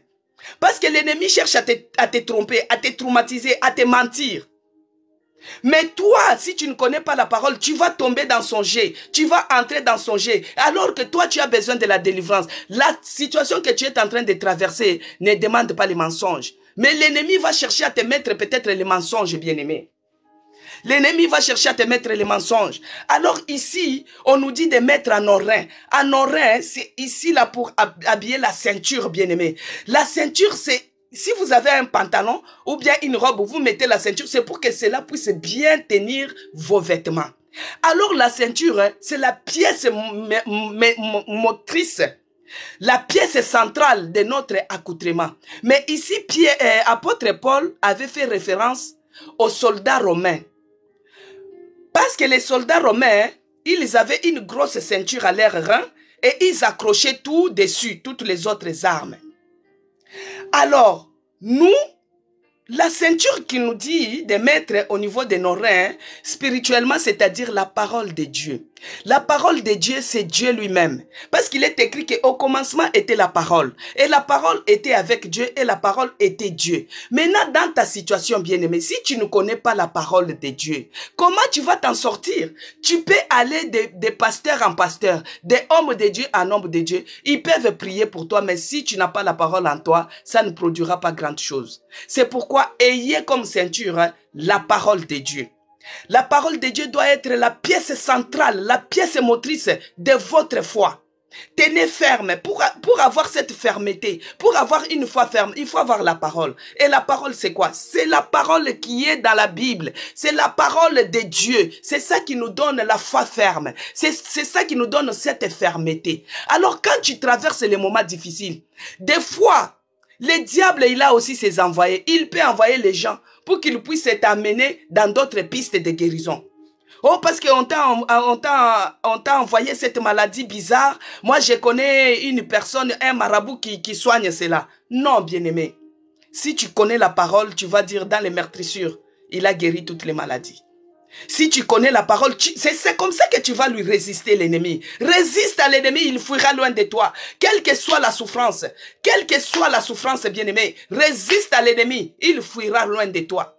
S1: Parce que l'ennemi cherche à te tromper, à te traumatiser, à te mentir. Mais toi, si tu ne connais pas la parole, tu vas tomber dans son jet. Tu vas entrer dans son jet. Alors que toi, tu as besoin de la délivrance. La situation que tu es en train de traverser ne demande pas les mensonges. Mais l'ennemi va chercher à te mettre peut-être les mensonges, bien-aimé. L'ennemi va chercher à te mettre les mensonges. Alors ici, on nous dit de mettre un orein. Un orein, c'est ici là pour habiller la ceinture, bien-aimé. La ceinture, c'est, si vous avez un pantalon ou bien une robe, vous mettez la ceinture, c'est pour que cela puisse bien tenir vos vêtements. Alors la ceinture, c'est la pièce motrice, la pièce centrale de notre accoutrement. Mais ici, apôtre Paul avait fait référence aux soldats romains. Parce que les soldats romains, ils avaient une grosse ceinture à leurs reins et ils accrochaient tout dessus, toutes les autres armes. Alors, nous, la ceinture qui nous dit de mettre au niveau de nos reins, spirituellement, c'est-à-dire la parole de Dieu. La parole de Dieu, c'est Dieu lui-même. Parce qu'il est écrit qu'au commencement était la parole. Et la parole était avec Dieu et la parole était Dieu. Maintenant, dans ta situation, bien-aimé, si tu ne connais pas la parole de Dieu, comment tu vas t'en sortir? Tu peux aller de pasteur en pasteur, des hommes de Dieu en hommes de Dieu. Ils peuvent prier pour toi, mais si tu n'as pas la parole en toi, ça ne produira pas grande chose. C'est pourquoi ayez comme ceinture la parole de Dieu. La parole de Dieu doit être la pièce centrale, la pièce motrice de votre foi. Tenez ferme. Pour avoir cette fermeté, pour avoir une foi ferme, il faut avoir la parole. Et la parole, c'est quoi? C'est la parole qui est dans la Bible. C'est la parole de Dieu. C'est ça qui nous donne la foi ferme. C'est ça qui nous donne cette fermeté. Alors, quand tu traverses les moments difficiles, des fois, le diable, il a aussi ses envoyés. Il peut envoyer les gens pour qu'ils puissent t'amener dans d'autres pistes de guérison. Oh, parce qu'on t'a envoyé cette maladie bizarre. Moi, je connais une personne, un marabout qui soigne cela. Non, bien-aimé. Si tu connais la parole, tu vas dire dans les meurtrissures, il a guéri toutes les maladies. Si tu connais la parole, c'est comme ça que tu vas lui résister, l'ennemi. Résiste à l'ennemi, il fuira loin de toi. Quelle que soit la souffrance, bien-aimé, résiste à l'ennemi, il fuira loin de toi.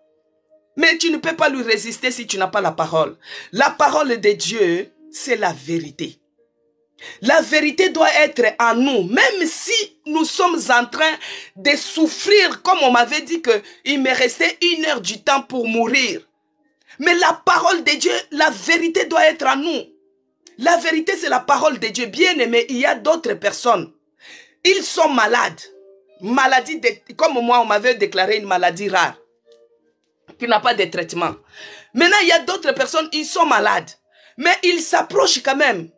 S1: Mais tu ne peux pas lui résister si tu n'as pas la parole. La parole de Dieu, c'est la vérité. La vérité doit être en nous, même si nous sommes en train de souffrir, comme on m'avait dit qu'il me restait 1 heure du temps pour mourir. Mais la parole de Dieu, la vérité doit être en nous. La vérité, c'est la parole de Dieu. Bien aimé, il y a d'autres personnes. Ils sont malades. Maladie comme moi, on m'avait déclaré une maladie rare, qui n'a pas de traitement. Maintenant, il y a d'autres personnes, ils sont malades. Mais ils s'approchent quand même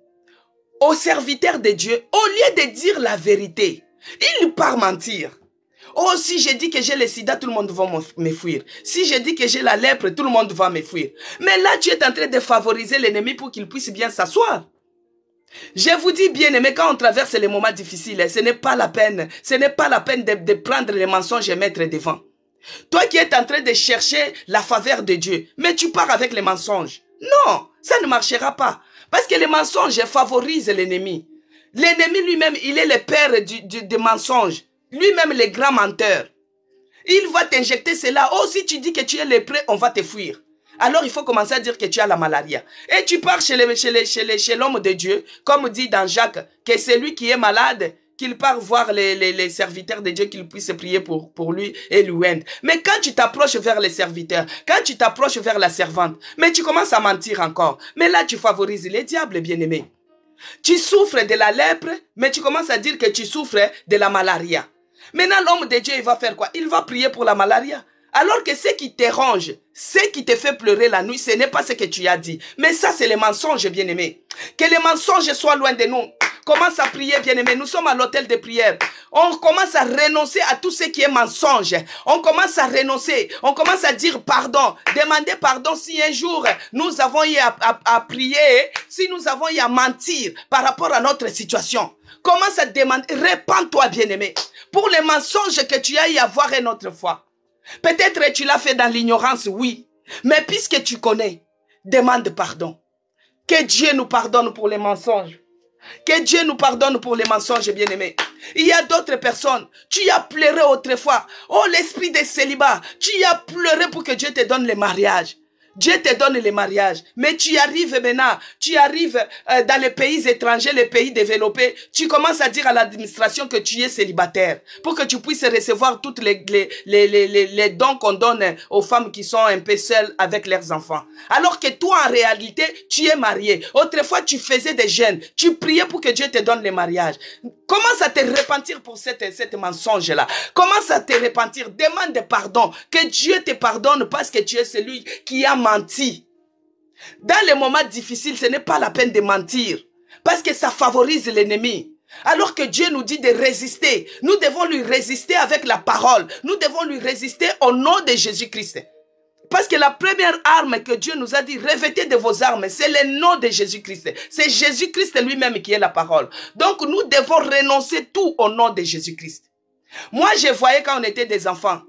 S1: aux serviteurs de Dieu. Au lieu de dire la vérité, ils partent mentir. Oh, si je dis que j'ai le sida, tout le monde va me fuir. Si je dis que j'ai la lèpre, tout le monde va me fuir. Mais là, tu es en train de favoriser l'ennemi pour qu'il puisse bien s'asseoir. Je vous dis, bien aimé, quand on traverse les moments difficiles, ce n'est pas la peine. Ce n'est pas la peine de prendre les mensonges et mettre devant. Toi qui es en train de chercher la faveur de Dieu, mais tu pars avec les mensonges. Non, ça ne marchera pas. Parce que les mensonges favorisent l'ennemi. L'ennemi lui-même, il est le père des mensonges. Lui-même, le grand menteur. Il va t'injecter cela. Oh, si tu dis que tu es lépreux, on va te fuir. Alors, il faut commencer à dire que tu as la malaria. Et tu pars chez l'homme de Dieu, comme dit dans Jacques, que c'est lui qui est malade, qu'il part voir les serviteurs de Dieu, qu'il puisse prier pour lui et lui aider. Mais quand tu t'approches vers les serviteurs, quand tu t'approches vers la servante, mais tu commences à mentir encore. Mais là, tu favorises les diables, bien-aimés. Tu souffres de la lèpre, mais tu commences à dire que tu souffres de la malaria. Maintenant, l'homme de Dieu, il va faire quoi? Il va prier pour la malaria. Alors que ce qui te ronge, ce qui te fait pleurer la nuit, ce n'est pas ce que tu as dit. Mais ça, c'est les mensonges, bien-aimés. Que les mensonges soient loin de nous. Commence à prier, bien-aimés. Nous sommes à l'hôtel de prière. On commence à renoncer à tout ce qui est mensonge. On commence à renoncer. On commence à dire pardon. Demander pardon si un jour nous avons eu à prier, si nous avons eu à mentir par rapport à notre situation. Commence à demander, répands-toi, bien-aimé, pour les mensonges que tu as eu à voir une autre fois. Peut-être que tu l'as fait dans l'ignorance, oui. Mais puisque tu connais, demande pardon. Que Dieu nous pardonne pour les mensonges. Que Dieu nous pardonne pour les mensonges, bien-aimés. Il y a d'autres personnes. Tu as pleuré autrefois. Oh, l'esprit de célibat. Tu as pleuré pour que Dieu te donne le mariage. Dieu te donne les mariages. Mais tu arrives maintenant, tu arrives dans les pays étrangers, les pays développés, tu commences à dire à l'administration que tu es célibataire pour que tu puisses recevoir toutes les dons qu'on donne aux femmes qui sont un peu seules avec leurs enfants. Alors que toi, en réalité, tu es marié. Autrefois, tu faisais des jeûnes, tu priais pour que Dieu te donne les mariages. Commence à te repentir pour cette mensonge-là. Commence à te repentir. Demande pardon. Que Dieu te pardonne parce que tu es celui qui a menti. Dans les moments difficiles, ce n'est pas la peine de mentir. Parce que ça favorise l'ennemi. Alors que Dieu nous dit de résister. Nous devons lui résister avec la parole. Nous devons lui résister au nom de Jésus-Christ. Parce que la première arme que Dieu nous a dit, revêtez de vos armes, c'est le nom de Jésus-Christ. C'est Jésus-Christ lui-même qui est la parole. Donc nous devons renoncer tout au nom de Jésus-Christ. Moi, je voyais quand on était des enfants.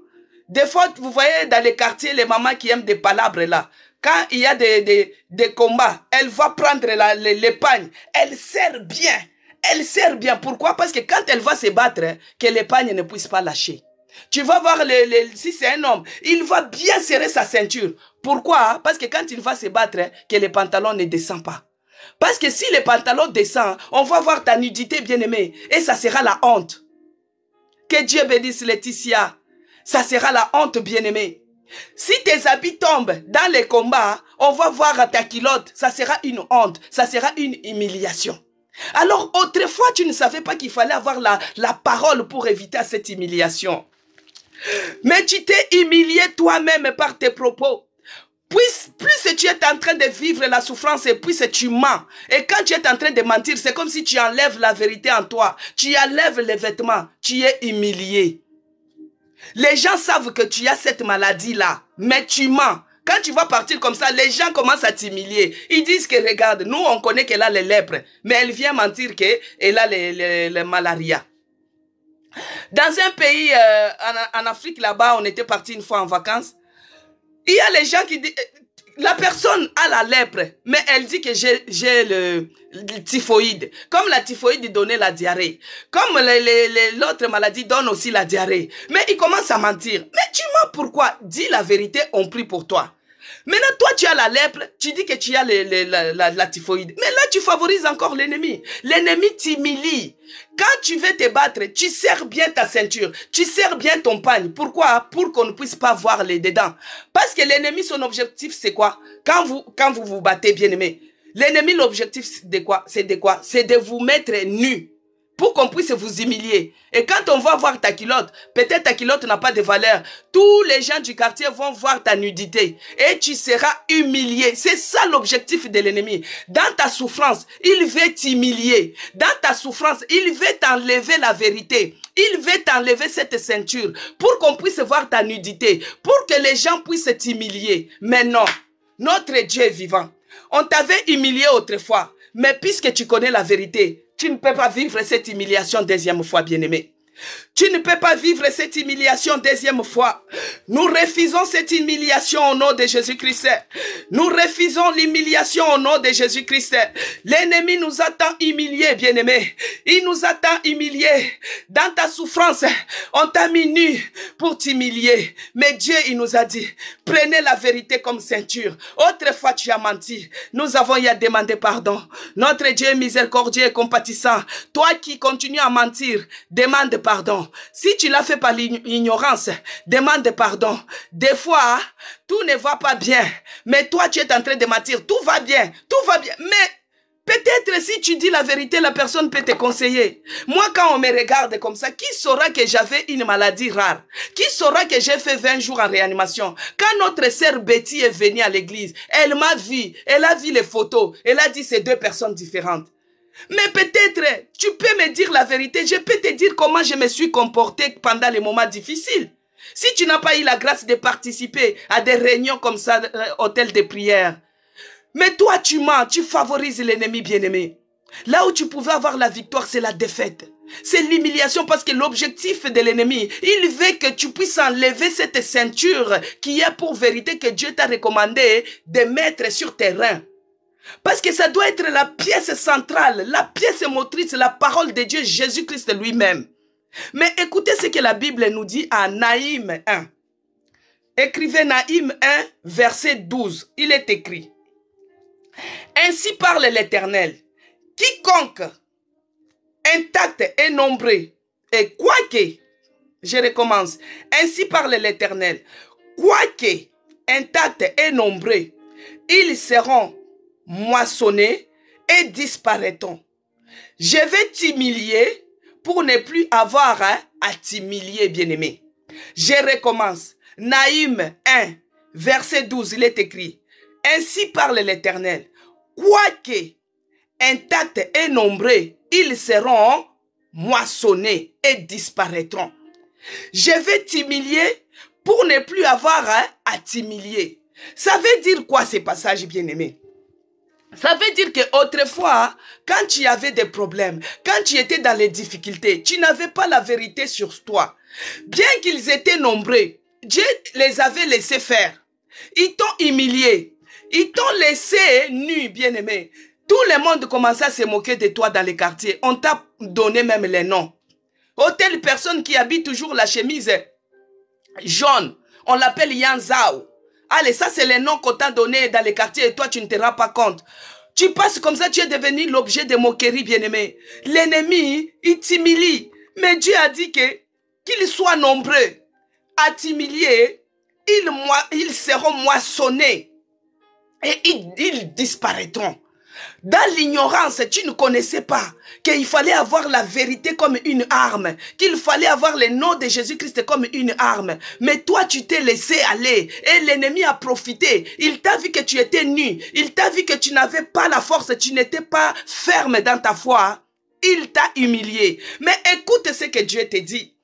S1: Des fois, vous voyez dans les quartiers, les mamans qui aiment des palabres là. Quand il y a des combats, elle va prendre l'épagne. Elle sert bien. Elle sert bien. Pourquoi? Parce que quand elle va se battre, que l'épagne ne puisse pas lâcher. Tu vas voir, si c'est un homme, il va bien serrer sa ceinture. Pourquoi? Parce que quand il va se battre, que le pantalon ne descend pas. Parce que si le pantalon descend, on va voir ta nudité bien-aimée. Et ça sera la honte. Que Dieu bénisse Laetitia. Ça sera la honte bien-aimée. Si tes habits tombent dans les combats, on va voir ta culotte. Ça sera une honte. Ça sera une humiliation. Alors autrefois, tu ne savais pas qu'il fallait avoir la parole pour éviter cette humiliation. Mais tu t'es humilié toi-même par tes propos. Plus tu es en train de vivre la souffrance et plus tu mens. Et quand tu es en train de mentir, c'est comme si tu enlèves la vérité en toi. Tu enlèves les vêtements. Tu es humilié. Les gens savent que tu as cette maladie-là, mais tu mens. Quand tu vas partir comme ça, les gens commencent à t'humilier. Ils disent que regarde, nous on connaît qu'elle a les lèpres, mais elle vient mentir qu'elle a les malaria. Dans un pays, en Afrique là-bas, on était parti une fois en vacances. Il y a les gens qui disent, la personne a la lèpre, mais elle dit que j'ai le typhoïde. Comme la typhoïde donnait la diarrhée. Comme l'autre maladie donne aussi la diarrhée. Mais il commence à mentir. Mais tu mens pourquoi? Dis la vérité, on prie pour toi. Maintenant, toi, tu as la lèpre, tu dis que tu as la typhoïde. Mais là, tu favorises encore l'ennemi. L'ennemi t'humilie. Quand tu veux te battre, tu serres bien ta ceinture. Tu serres bien ton pagne. Pourquoi? Pour qu'on ne puisse pas voir les dedans. Parce que l'ennemi, son objectif, c'est quoi? Quand vous vous battez, bien aimé, l'ennemi, l'objectif, c'est de quoi? C'est de vous mettre nus. Pour qu'on puisse vous humilier. Et quand on va voir ta culotte, peut-être ta culotte n'a pas de valeur. Tous les gens du quartier vont voir ta nudité. Et tu seras humilié. C'est ça l'objectif de l'ennemi. Dans ta souffrance, il veut t'humilier. Dans ta souffrance, il veut t'enlever la vérité. Il veut t'enlever cette ceinture. Pour qu'on puisse voir ta nudité. Pour que les gens puissent t'humilier. Mais non. Notre Dieu est vivant. On t'avait humilié autrefois. Mais puisque tu connais la vérité, tu ne peux pas vivre cette humiliation deuxième fois, bien-aimé. Tu ne peux pas vivre cette humiliation deuxième fois. Nous refusons cette humiliation au nom de Jésus-Christ. Nous refusons l'humiliation au nom de Jésus-Christ. L'ennemi nous a tant humiliés, bien-aimés. Il nous a tant humiliés. Dans ta souffrance, on t'a mis nu pour t'humilier. Mais Dieu, il nous a dit, prenez la vérité comme ceinture. Autrefois, tu as menti. Nous avons y à demander pardon. Notre Dieu est miséricordieux et compatissant. Toi qui continues à mentir, demande pardon. Si tu l'as fait par l'ignorance, demande pardon. Des fois, tout ne va pas bien. Mais toi, tu es en train de mentir. Tout va bien. Tout va bien. Mais peut-être si tu dis la vérité, la personne peut te conseiller. Moi, quand on me regarde comme ça, qui saura que j'avais une maladie rare? Qui saura que j'ai fait 20 jours en réanimation? Quand notre sœur Betty est venue à l'église, elle m'a vu. Elle a vu les photos. Elle a dit c'est deux personnes différentes. Mais peut-être, tu peux me dire la vérité. Je peux te dire comment je me suis comporté pendant les moments difficiles. Si tu n'as pas eu la grâce de participer à des réunions comme ça, hôtel de prière. Mais toi, tu mens, tu favorises l'ennemi bien-aimé. Là où tu pouvais avoir la victoire, c'est la défaite. C'est l'humiliation parce que l'objectif de l'ennemi, il veut que tu puisses enlever cette ceinture qui est pour vérité que Dieu t'a recommandé de mettre sur tes reins. Parce que ça doit être la pièce centrale, la pièce motrice, la parole de Dieu, Jésus-Christ lui-même. Mais écoutez ce que la Bible nous dit à Naïm 1. Écrivez Naïm 1, verset 12. Il est écrit. Ainsi parle l'Éternel. Quiconque intact et nombreux, et quoique, je recommence, ainsi parle l'Éternel, quoique intact et nombreux, ils seront moissonnés et disparaîtront. Je vais t'humilier pour ne plus avoir à t'humilier, bien-aimé. Je recommence. Naïm 1, verset 12, il est écrit. Ainsi parle l'Éternel. Quoique intacts et nombreux, ils seront moissonnés et disparaîtront. Je vais t'humilier pour ne plus avoir à t'humilier. Ça veut dire quoi ces passages, bien-aimés? Ça veut dire qu'autrefois, quand tu avais des problèmes, quand tu étais dans les difficultés, tu n'avais pas la vérité sur toi. Bien qu'ils étaient nombreux, Dieu les avait laissés faire. Ils t'ont humilié. Ils t'ont laissé nu, bien-aimé. Tout le monde commençait à se moquer de toi dans les quartiers. On t'a donné même les noms. Oh, telle personne qui habite toujours la chemise jaune, on l'appelle Yanzao. Allez, ça c'est les noms qu'on t'a donné dans les quartiers et toi tu ne te rends pas compte. Tu passes comme ça, tu es devenu l'objet de moqueries, bien-aimé. L'ennemi, il t'humilie. Mais Dieu a dit que qu'ils soient nombreux à t'humilier, ils seront moissonnés et ils disparaîtront. Dans l'ignorance, tu ne connaissais pas qu'il fallait avoir la vérité comme une arme, qu'il fallait avoir le nom de Jésus-Christ comme une arme. Mais toi, tu t'es laissé aller et l'ennemi a profité. Il t'a vu que tu étais nu, il t'a vu que tu n'avais pas la force, tu n'étais pas ferme dans ta foi. Il t'a humilié. Mais écoute ce que Dieu te dit,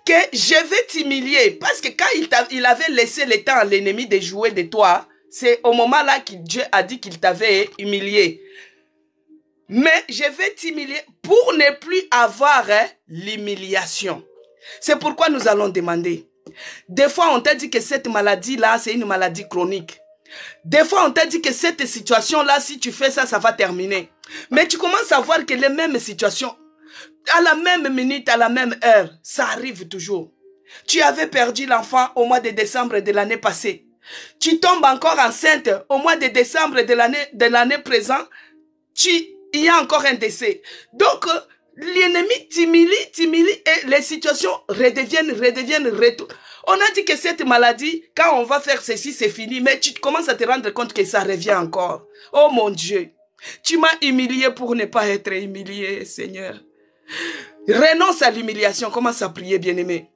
S1: que je vais t'humilier parce que quand il avait laissé le temps à l'ennemi de jouer de toi, c'est au moment là que Dieu a dit qu'il t'avait humilié. Mais je vais t'humilier pour ne plus avoir l'humiliation. C'est pourquoi nous allons demander. Des fois, on t'a dit que cette maladie-là, c'est une maladie chronique. Des fois, on t'a dit que cette situation-là, si tu fais ça, ça va terminer. Mais tu commences à voir que les mêmes situations, à la même minute, à la même heure, ça arrive toujours. Tu avais perdu l'enfant au mois de décembre de l'année passée. Tu tombes encore enceinte au mois de décembre de l'année présente. Il y a encore un décès. Donc, l'ennemi t'humilie et les situations redeviennent. On a dit que cette maladie, quand on va faire ceci, c'est fini. Mais tu commences à te rendre compte que ça revient encore. Oh mon Dieu, tu m'as humilié pour ne pas être humilié, Seigneur. Renonce à l'humiliation. Commence à prier, bien-aimé.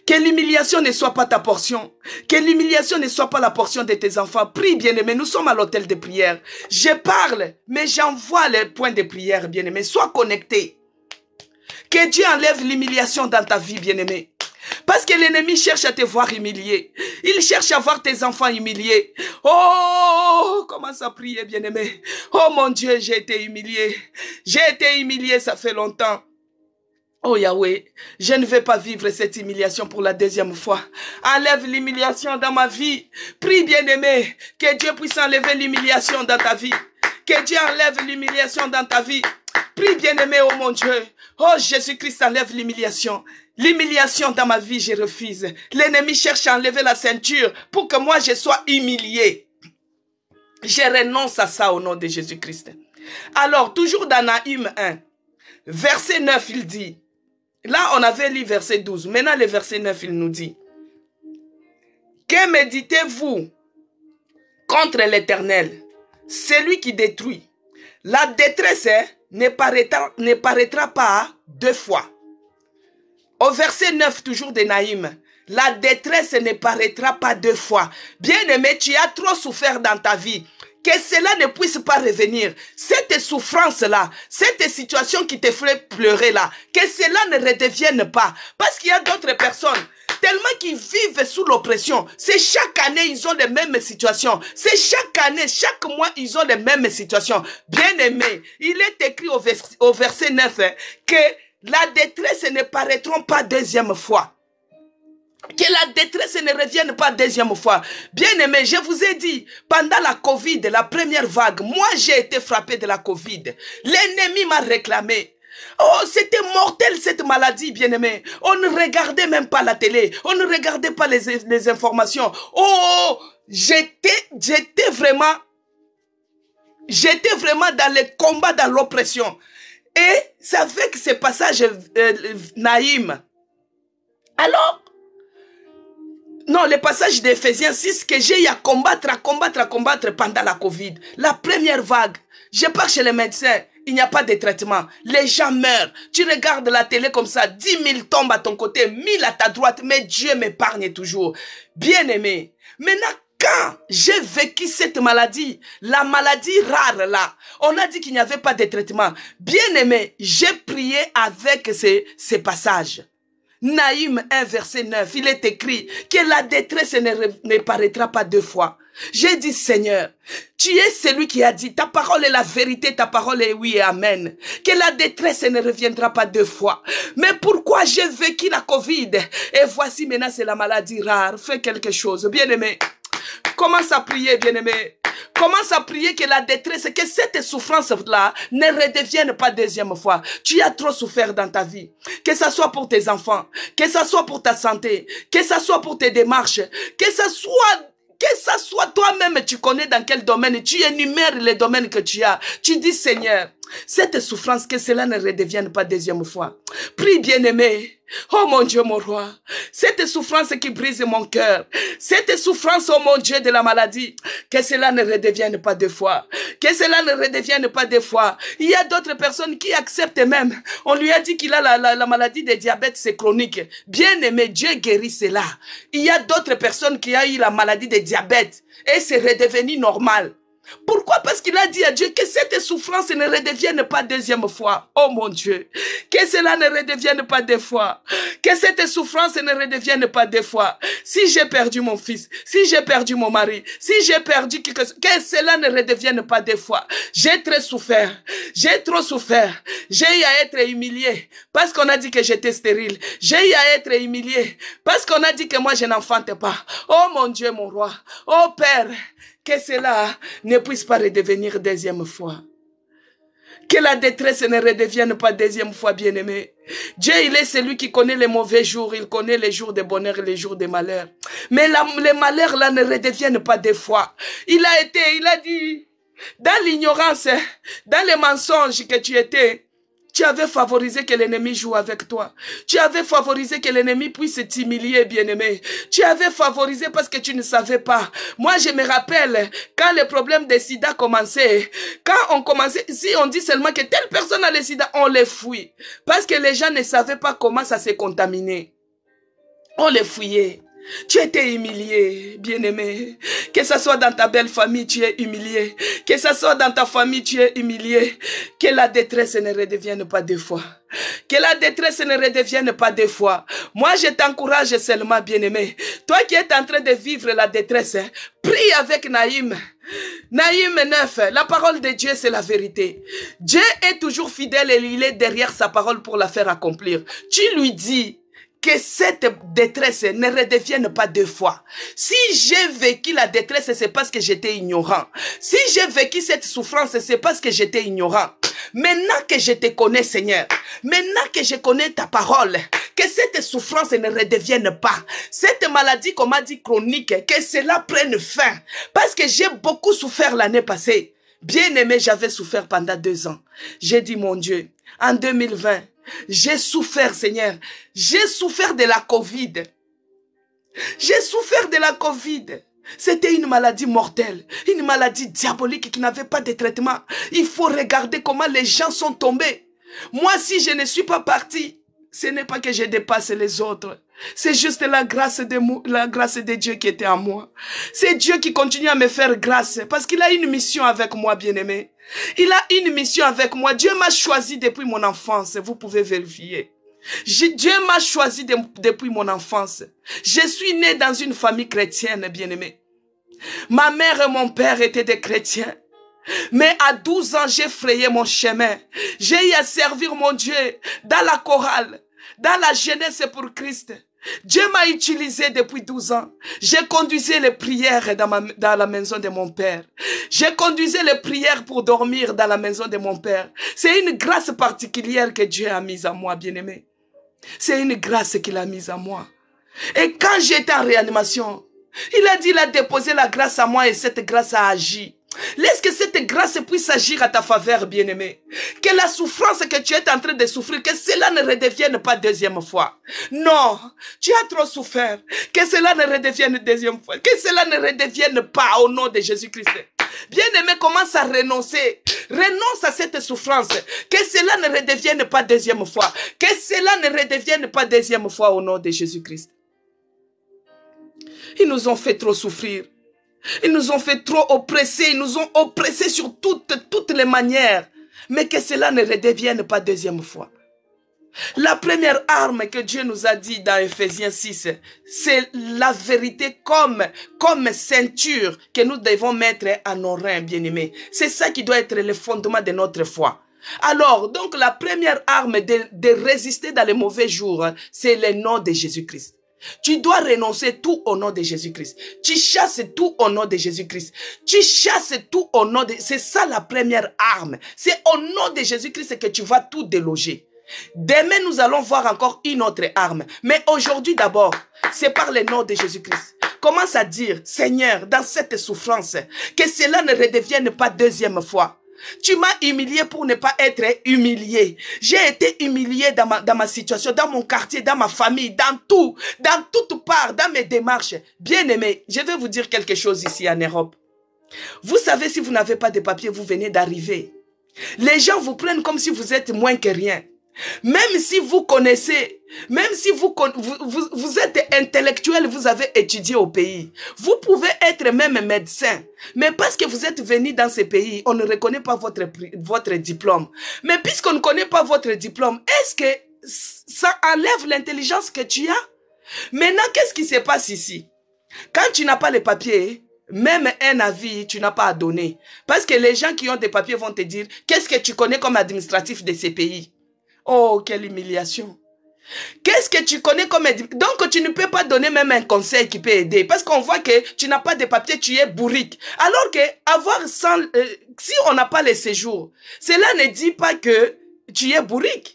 S1: Que l'humiliation ne soit pas ta portion. Que l'humiliation ne soit pas la portion de tes enfants. Prie, bien-aimé. Nous sommes à l'hôtel de prière. Je parle, mais j'envoie les points de prière, bien-aimé. Sois connecté. Que Dieu enlève l'humiliation dans ta vie, bien-aimé. Parce que l'ennemi cherche à te voir humilié. Il cherche à voir tes enfants humiliés. Oh, commence à prier, bien-aimé. Oh mon Dieu, j'ai été humilié. J'ai été humilié, ça fait longtemps. Oh Yahweh, je ne vais pas vivre cette humiliation pour la deuxième fois. Enlève l'humiliation dans ma vie. Prie, bien-aimé, que Dieu puisse enlever l'humiliation dans ta vie. Que Dieu enlève l'humiliation dans ta vie. Prie, bien-aimé, oh mon Dieu. Oh Jésus-Christ, enlève l'humiliation. L'humiliation dans ma vie, je refuse. L'ennemi cherche à enlever la ceinture pour que moi je sois humilié. Je renonce à ça au nom de Jésus-Christ. Alors, toujours dans Naïm 1, verset 9, il dit... Là, on avait lu verset 12. Maintenant, le verset 9, il nous dit. Que méditez-vous contre l'Éternel, celui qui détruit? La détresse ne paraîtra pas deux fois. Au verset 9, toujours de Naïm. La détresse ne paraîtra pas deux fois. Bien-aimé, tu as trop souffert dans ta vie. Que cela ne puisse pas revenir. Cette souffrance-là, cette situation qui te fait pleurer là, que cela ne redevienne pas. Parce qu'il y a d'autres personnes, tellement qu'ils vivent sous l'oppression. C'est chaque année, ils ont les mêmes situations. C'est chaque année, chaque mois, ils ont les mêmes situations. Bien-aimé, il est écrit au verset 9 que la détresse ne paraîtront pas deuxième fois. Que la détresse ne revienne pas deuxième fois. Bien-aimé, je vous ai dit, pendant la Covid, la première vague, moi j'ai été frappé de la Covid. L'ennemi m'a réclamé. Oh, c'était mortel cette maladie, bien-aimé. On ne regardait même pas la télé. On ne regardait pas les informations. Oh, j'étais vraiment dans les combats, dans l'oppression. Et c'est avec ce passage Naïm. Alors, non, le passage d'Éphésiens 6 que j'ai eu à combattre pendant la Covid. La première vague. Je pars chez les médecins. Il n'y a pas de traitement. Les gens meurent. Tu regardes la télé comme ça. 10 000 tombent à ton côté, 1000 à ta droite. Mais Dieu m'épargne toujours. Bien-aimé. Maintenant, quand j'ai vécu cette maladie, la maladie rare là, on a dit qu'il n'y avait pas de traitement. Bien-aimé, j'ai prié avec ces passages. Naïm 1 verset 9, il est écrit que la détresse ne paraîtra pas deux fois. J'ai dit Seigneur, tu es celui qui a dit ta parole est la vérité, ta parole est oui et amen. Que la détresse ne reviendra pas deux fois. Mais pourquoi j'ai vécu la Covid et voici maintenant c'est la maladie rare. Fais quelque chose, bien-aimé. Commence à prier, bien-aimé. Commence à prier que la détresse, que cette souffrance-là ne redevienne pas deuxième fois. Tu as trop souffert dans ta vie. Que ça soit pour tes enfants, que ça soit pour ta santé, que ça soit pour tes démarches, que ça soit toi-même, tu connais dans quel domaine, tu énumères les domaines que tu as. Tu dis, Seigneur, cette souffrance, que cela ne redevienne pas deuxième fois. Prie, bien-aimé. Oh mon Dieu, mon roi. Cette souffrance qui brise mon cœur. Cette souffrance, oh mon Dieu, de la maladie. Que cela ne redevienne pas deux fois. Que cela ne redevienne pas deux fois. Il y a d'autres personnes qui acceptent même. On lui a dit qu'il a la maladie de diabète, c'est chronique. Bien-aimé, Dieu guérit cela. Il y a d'autres personnes qui ont eu la maladie de diabète. Et c'est redevenu normal. Pourquoi? Parce qu'il a dit à Dieu que cette souffrance ne redevienne pas deuxième fois. Oh mon Dieu. Que cela ne redevienne pas deux fois. Que cette souffrance ne redevienne pas deux fois. Si j'ai perdu mon fils, si j'ai perdu mon mari, si j'ai perdu quelque chose, que cela ne redevienne pas deux fois. J'ai très souffert. J'ai trop souffert. J'ai eu à être humilié parce qu'on a dit que j'étais stérile. J'ai eu à être humilié parce qu'on a dit que moi je n'enfante pas. Oh mon Dieu, mon roi. Oh Père. Que cela ne puisse pas redevenir deuxième fois. Que la détresse ne redevienne pas deuxième fois, bien-aimé. Dieu, il est celui qui connaît les mauvais jours. Il connaît les jours de bonheur et les jours de malheur. Mais les malheurs là ne redeviennent pas deux fois. Il a dit, dans l'ignorance, dans les mensonges que tu étais, tu avais favorisé que l'ennemi joue avec toi. Tu avais favorisé que l'ennemi puisse t'humilier, bien-aimé. Tu avais favorisé parce que tu ne savais pas. Moi, je me rappelle, quand le problème des sida commençait, quand on commençait, si on dit seulement que telle personne a le sida, on les fouille. Parce que les gens ne savaient pas comment ça s'est contaminé. On les fouillait. Tu étais humilié, bien-aimé. Que ce soit dans ta belle famille, tu es humilié. Que ce soit dans ta famille, tu es humilié. Que la détresse ne redevienne pas deux fois. Que la détresse ne redevienne pas deux fois. Moi, je t'encourage seulement, bien-aimé. Toi qui es en train de vivre la détresse, prie avec Naïm. Naïm 9, la parole de Dieu, c'est la vérité. Dieu est toujours fidèle et il est derrière sa parole pour la faire accomplir. Tu lui dis que cette détresse ne redevienne pas deux fois. Si j'ai vécu la détresse, c'est parce que j'étais ignorant. Si j'ai vécu cette souffrance, c'est parce que j'étais ignorant. Maintenant que je te connais, Seigneur, maintenant que je connais ta parole, que cette souffrance ne redevienne pas. Cette maladie, comme on dit chronique, que cela prenne fin. Parce que j'ai beaucoup souffert l'année passée. Bien aimé, j'avais souffert pendant 2 ans. J'ai dit, mon Dieu, en 2020, j'ai souffert, Seigneur. J'ai souffert de la Covid. J'ai souffert de la Covid. C'était une maladie mortelle, une maladie diabolique qui n'avait pas de traitement. Il faut regarder comment les gens sont tombés. Moi, si je ne suis pas parti, ce n'est pas que je dépasse les autres. C'est juste la grâce de Dieu qui était en moi. C'est Dieu qui continue à me faire grâce parce qu'il a une mission avec moi, bien-aimé. Il a une mission avec moi. Dieu m'a choisi depuis mon enfance. Vous pouvez vérifier. Dieu m'a choisi depuis mon enfance. Je suis né dans une famille chrétienne, bien-aimé. Ma mère et mon père étaient des chrétiens. Mais à 12 ans, j'ai frayé mon chemin. J'ai eu à servir mon Dieu dans la chorale, dans la jeunesse pour Christ. Dieu m'a utilisé depuis 12 ans. J'ai conduisé les prières dans la maison de mon père. J'ai conduisé les prières pour dormir dans la maison de mon père. C'est une grâce particulière que Dieu a mise à moi, bien-aimé. C'est une grâce qu'il a mise à moi. Et quand j'étais en réanimation, il a dit, il a déposé la grâce à moi et cette grâce a agi. Laisse que cette grâce puisse agir à ta faveur, bien-aimé. Que la souffrance que tu es en train de souffrir, que cela ne redevienne pas deuxième fois. Non, tu as trop souffert. Que cela ne redevienne deuxième fois. Que cela ne redevienne pas au nom de Jésus-Christ. Bien-aimé, commence à renoncer. Renonce à cette souffrance. Que cela ne redevienne pas deuxième fois. Que cela ne redevienne pas deuxième fois au nom de Jésus-Christ. Ils nous ont fait trop souffrir. Ils nous ont fait trop oppresser. Ils nous ont oppressés sur toutes les manières. Mais que cela ne redevienne pas deuxième fois. La première arme que Dieu nous a dit dans Ephésiens 6, c'est la vérité comme ceinture que nous devons mettre à nos reins, bien-aimés. C'est ça qui doit être le fondement de notre foi. Alors, donc la première arme de résister dans les mauvais jours, c'est le nom de Jésus-Christ. Tu dois renoncer tout au nom de Jésus-Christ. Tu chasses tout au nom de Jésus-Christ. Tu chasses tout au nom de... C'est ça la première arme. C'est au nom de Jésus-Christ que tu vas tout déloger. Demain, nous allons voir encore une autre arme. Mais aujourd'hui d'abord, c'est par le nom de Jésus-Christ. Commence à dire, Seigneur, dans cette souffrance, que cela ne redevienne pas deuxième fois. Tu m'as humilié pour ne pas être humilié. J'ai été humilié dans ma situation, dans mon quartier, dans ma famille, dans toute part, dans mes démarches. Bien-aimés, je vais vous dire quelque chose ici en Europe. Vous savez, si vous n'avez pas de papier, vous venez d'arriver. Les gens vous prennent comme si vous êtes moins que rien. Même si vous connaissez, même si vous êtes intellectuel, vous avez étudié au pays. Vous pouvez être même médecin. Mais parce que vous êtes venu dans ce pays, on ne reconnaît pas votre diplôme. Mais puisqu'on ne connaît pas votre diplôme, est-ce que ça enlève l'intelligence que tu as? Maintenant, qu'est-ce qui se passe ici? Quand tu n'as pas les papiers, même un avis, tu n'as pas à donner. Parce que les gens qui ont des papiers vont te dire, qu'est-ce que tu connais comme administratif de ces pays? Oh, quelle humiliation. Qu'est-ce que tu connais comme... Donc, tu ne peux pas donner même un conseil qui peut aider. Parce qu'on voit que tu n'as pas de papier, tu es bourrique. Alors que si on n'a pas les séjours, cela ne dit pas que tu es bourrique.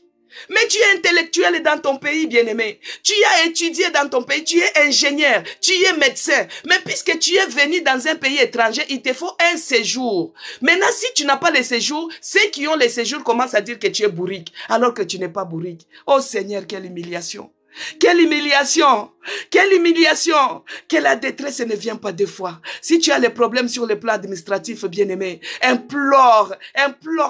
S1: Mais tu es intellectuel dans ton pays, bien-aimé. Tu as étudié dans ton pays, tu es ingénieur, tu es médecin. Mais puisque tu es venu dans un pays étranger, il te faut un séjour. Maintenant, si tu n'as pas le séjour, ceux qui ont les séjours commencent à dire que tu es bourrique, alors que tu n'es pas bourrique. Oh Seigneur, quelle humiliation! Quelle humiliation! Quelle humiliation! Que la détresse ne vient pas deux fois. Si tu as les problèmes sur le plan administratif, bien-aimé, implore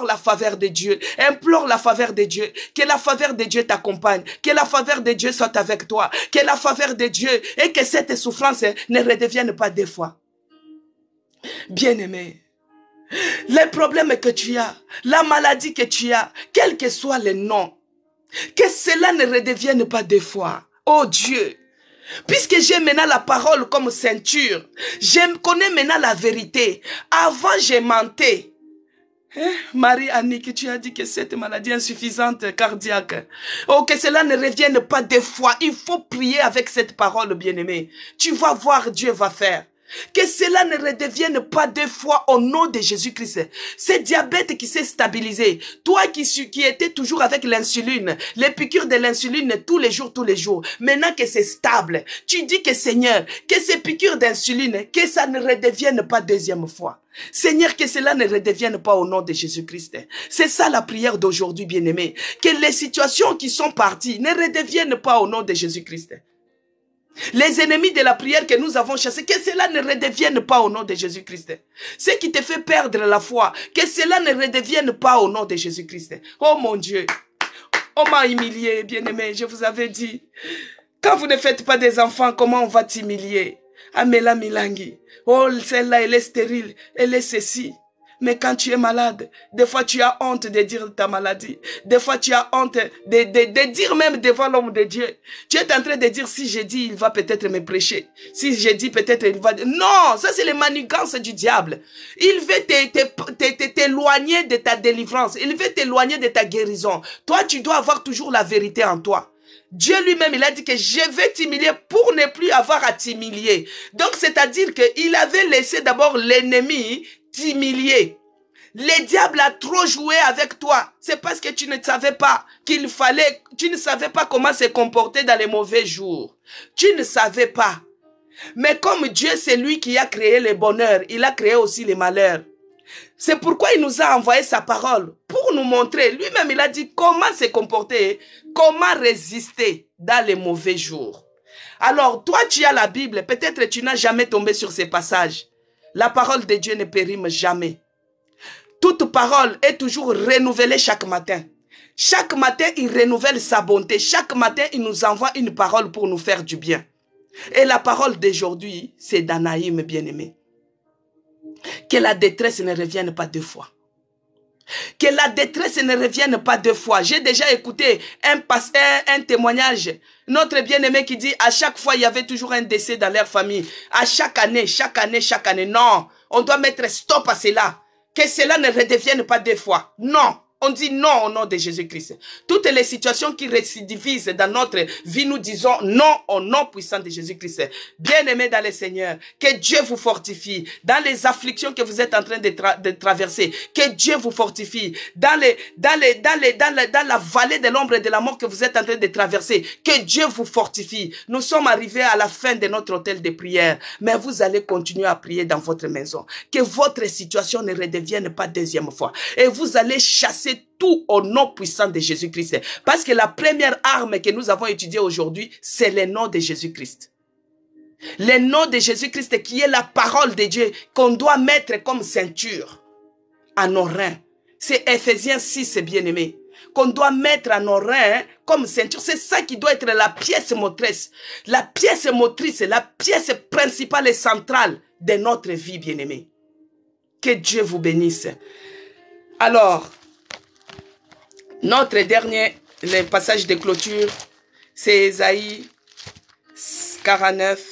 S1: la faveur de Dieu. Implore la faveur de Dieu. Que la faveur de Dieu t'accompagne. Que la faveur de Dieu soit avec toi. Que la faveur de Dieu et que cette souffrance ne redevienne pas deux fois. Bien-aimé, les problèmes que tu as, la maladie que tu as, quel que soit le nom, que cela ne redevienne pas deux fois. Oh Dieu, puisque j'ai maintenant la parole comme ceinture, je connais maintenant la vérité. Avant, j'ai menti. Marie-Annie, que tu as dit que cette maladie insuffisante cardiaque, oh, que cela ne revienne pas deux fois. Il faut prier avec cette parole, bien-aimé. Tu vas voir, Dieu va faire. Que cela ne redevienne pas deux fois au nom de Jésus-Christ. C'est diabète qui s'est stabilisé. Toi qui étais toujours avec l'insuline, les piqûres de l'insuline tous les jours. Maintenant que c'est stable, tu dis que Seigneur, que ces piqûres d'insuline, que ça ne redevienne pas deuxième fois. Seigneur, que cela ne redevienne pas au nom de Jésus-Christ. C'est ça la prière d'aujourd'hui, bien-aimé. Que les situations qui sont parties ne redeviennent pas au nom de Jésus-Christ. Les ennemis de la prière que nous avons chassés, que cela ne redevienne pas au nom de Jésus-Christ. Ce qui te fait perdre la foi, que cela ne redevienne pas au nom de Jésus-Christ. Oh mon Dieu, on m'a humilié, bien-aimé, je vous avais dit. Quand vous ne faites pas des enfants, comment on va t'humilier? Amela Milangi, oh celle-là, elle est stérile, elle est ceci. Mais quand tu es malade, des fois tu as honte de dire ta maladie. Des fois tu as honte de dire même devant l'homme de Dieu. Tu es en train de dire, si j'ai dit, il va peut-être me prêcher. Si j'ai dit, peut-être il va... Non, ça c'est les manigances du diable. Il veut t'éloigner de ta délivrance. Il veut t'éloigner de ta guérison. Toi, tu dois avoir toujours la vérité en toi. Dieu lui-même, il a dit que je vais t'humilier pour ne plus avoir à t'humilier. Donc, c'est-à-dire qu'il avait laissé d'abord l'ennemi t'humilier. Le diable a trop joué avec toi. C'est parce que tu ne savais pas qu'il fallait, tu ne savais pas comment se comporter dans les mauvais jours. Tu ne savais pas. Mais comme Dieu, c'est lui qui a créé le bonheur, il a créé aussi les malheurs. C'est pourquoi il nous a envoyé sa parole pour nous montrer. Lui-même, il a dit comment se comporter, comment résister dans les mauvais jours. Alors, toi, tu as la Bible. Peut-être tu n'as jamais tombé sur ces passages. La parole de Dieu ne périme jamais. Toute parole est toujours renouvelée chaque matin. Chaque matin, il renouvelle sa bonté. Chaque matin, il nous envoie une parole pour nous faire du bien. Et la parole d'aujourd'hui, c'est d'Anaïm, bien-aimé. Que la détresse ne revienne pas deux fois. Que la détresse ne revienne pas deux fois. J'ai déjà écouté un témoignage. Notre bien-aimé qui dit à chaque fois, il y avait toujours un décès dans leur famille. À chaque année, chaque année, chaque année. Non, on doit mettre stop à cela. Que cela ne redevienne pas deux fois. Non. On dit non au nom de Jésus-Christ. Toutes les situations qui récidivisent dans notre vie, nous disons non au nom puissant de Jésus-Christ. Bien-aimés dans le Seigneur, que Dieu vous fortifie. Dans les afflictions que vous êtes en train de traverser, que Dieu vous fortifie. Dans la vallée de l'ombre et de la mort que vous êtes en train de traverser, que Dieu vous fortifie. Nous sommes arrivés à la fin de notre hôtel de prière, mais vous allez continuer à prier dans votre maison. Que votre situation ne redevienne pas deuxième fois. Et vous allez chasser tout au nom puissant de Jésus-Christ. Parce que la première arme que nous avons étudiée aujourd'hui, c'est le nom de Jésus-Christ. Le nom de Jésus-Christ qui est la parole de Dieu qu'on doit mettre comme ceinture à nos reins. C'est Ephésiens 6, bien-aimé. Qu'on doit mettre à nos reins comme ceinture. C'est ça qui doit être la pièce motrice. La pièce motrice, la pièce principale et centrale de notre vie, bien-aimé. Que Dieu vous bénisse. Alors, notre dernier le passage de clôture, c'est Ésaïe 49,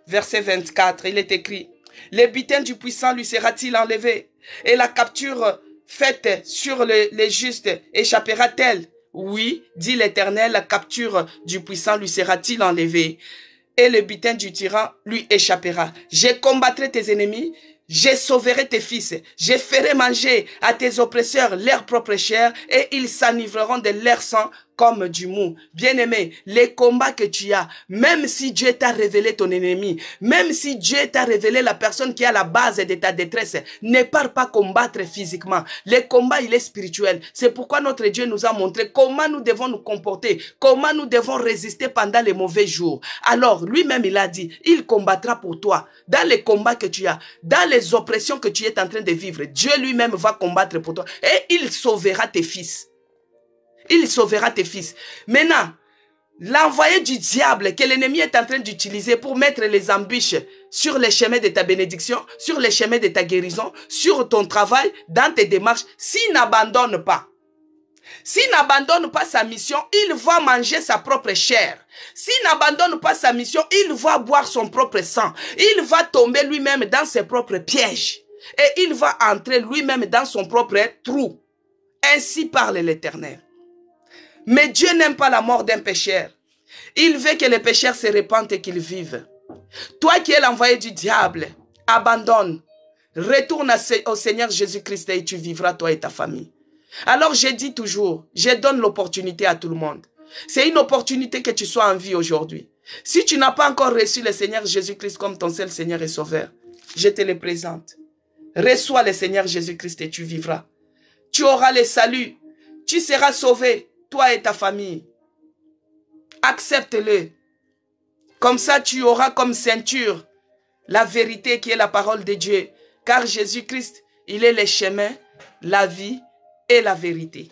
S1: verset 24. Il est écrit, « Le butin du puissant lui sera-t-il enlevé? Et la capture faite sur les justes échappera-t-elle? Oui, dit l'Éternel, la capture du puissant lui sera-t-il enlevée? Et le butin du tyran lui échappera. Je combattrai tes ennemis. Je sauverai tes fils, je ferai manger à tes oppresseurs leur propre chair et ils s'enivreront de leur sang comme du mou. Bien-aimé, les combats que tu as, même si Dieu t'a révélé ton ennemi, même si Dieu t'a révélé la personne qui est à la base de ta détresse, ne pars pas combattre physiquement. Le combat, il est spirituel. C'est pourquoi notre Dieu nous a montré comment nous devons nous comporter, comment nous devons résister pendant les mauvais jours. Alors, lui-même, il a dit, il combattra pour toi. Dans les combats que tu as, dans les oppressions que tu es en train de vivre, Dieu lui-même va combattre pour toi et il sauvera tes fils. Il sauvera tes fils. Maintenant, l'envoyé du diable que l'ennemi est en train d'utiliser pour mettre les embûches sur les chemins de ta bénédiction, sur les chemins de ta guérison, sur ton travail, dans tes démarches, s'il n'abandonne pas, sa mission, il va manger sa propre chair. S'il n'abandonne pas sa mission, il va boire son propre sang. Il va tomber lui-même dans ses propres pièges. Et il va entrer lui-même dans son propre trou. Ainsi parle l'Éternel. Mais Dieu n'aime pas la mort d'un pécheur. Il veut que les pécheurs se répandent et qu'ils vivent. Toi qui es l'envoyé du diable, abandonne. Retourne au Seigneur Jésus-Christ et tu vivras toi et ta famille. Alors je dis toujours, je donne l'opportunité à tout le monde. C'est une opportunité que tu sois en vie aujourd'hui. Si tu n'as pas encore reçu le Seigneur Jésus-Christ comme ton seul Seigneur et Sauveur, je te le présente. Reçois le Seigneur Jésus-Christ et tu vivras. Tu auras le salut. Tu seras sauvé, toi et ta famille. Accepte-le. Comme ça, tu auras comme ceinture la vérité qui est la parole de Dieu. Car Jésus-Christ, il est le chemin, la vie et la vérité.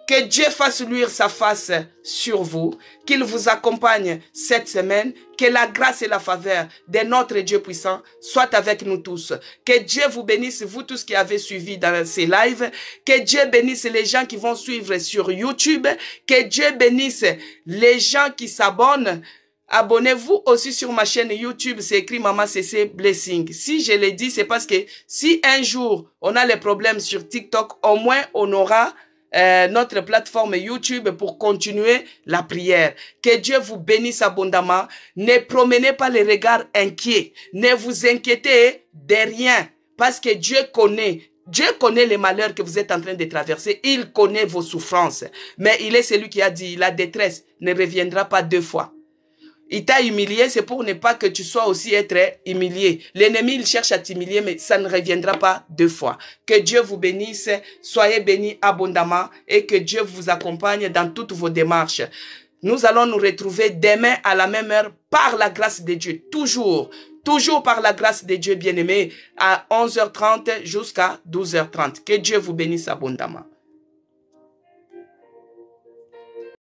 S1: Que Dieu fasse luire sa face sur vous, qu'il vous accompagne cette semaine, que la grâce et la faveur de notre Dieu puissant soient avec nous tous. Que Dieu vous bénisse, vous tous qui avez suivi dans ces lives. Que Dieu bénisse les gens qui vont suivre sur YouTube. Que Dieu bénisse les gens qui s'abonnent. Abonnez-vous aussi sur ma chaîne YouTube, c'est écrit Maman CC Blessing. Si je l'ai dit, c'est parce que si un jour on a les problèmes sur TikTok, au moins on aura notre plateforme YouTube pour continuer la prière. Que Dieu vous bénisse abondamment. Ne promenez pas les regards inquiets. Ne vous inquiétez de rien parce que Dieu connaît. Dieu connaît les malheurs que vous êtes en train de traverser. Il connaît vos souffrances. Mais il est celui qui a dit, la détresse ne reviendra pas 2 fois. Il t'a humilié, c'est pour ne pas que tu sois aussi être humilié. L'ennemi, il cherche à t'humilier, mais ça ne reviendra pas 2 fois. Que Dieu vous bénisse, soyez bénis abondamment et que Dieu vous accompagne dans toutes vos démarches. Nous allons nous retrouver demain à la même heure par la grâce de Dieu. Toujours par la grâce de Dieu bien-aimé, à 11h30 jusqu'à 12h30. Que Dieu vous bénisse abondamment.